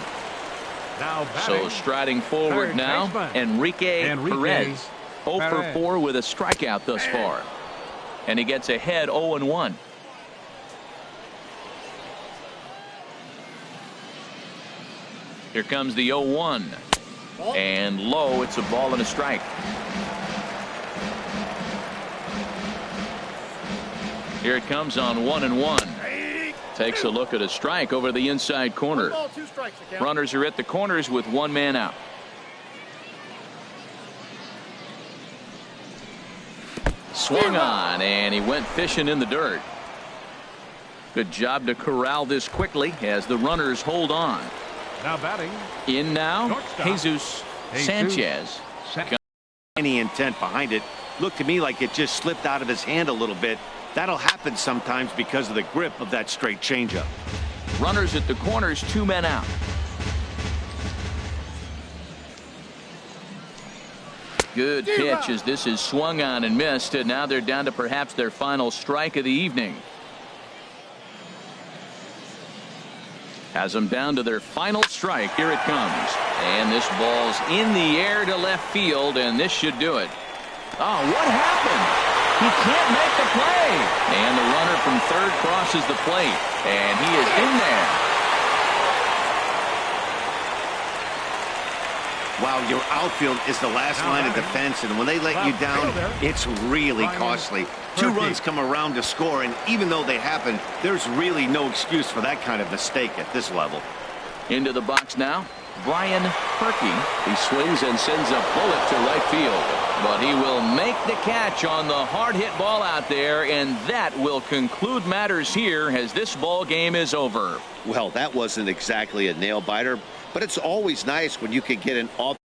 Now so striding forward now, Enrique Perez. 0 for 4 with a strikeout thus far. And he gets ahead 0-1. Here comes the 0-1. And low, it's a ball and a strike. Here it comes on 1-1. Takes a look at a strike over the inside corner. Runners are at the corners with 1 man out. Swung on, and he went fishing in the dirt. Good job to corral this quickly as the runners hold on. Now batting. In now, Jesus Sanchez. Any intent behind it. Looked to me like it just slipped out of his hand a little bit. That'll happen sometimes because of the grip of that straight changeup. Runners at the corners, 2 men out. Good pitch as this is swung on and missed, and now they're down to perhaps their final strike of the evening. Has them down to their final strike. Here it comes. And this ball's in the air to left field, and this should do it. Oh, what happened? He can't make the play. And the runner from third crosses the plate. And he is in there. Wow, your outfield is the last line of defense, and when they let you down, it's really costly. 2 runs come around to score, and even though they happen, there's really no excuse for that kind of mistake at this level. Into the box now, Brian Perky. He swings and sends a bullet to right field. But he will make the catch on the hard hit ball out there, and that will conclude matters here as this ball game is over. Well, that wasn't exactly a nail biter, but it's always nice when you can get an off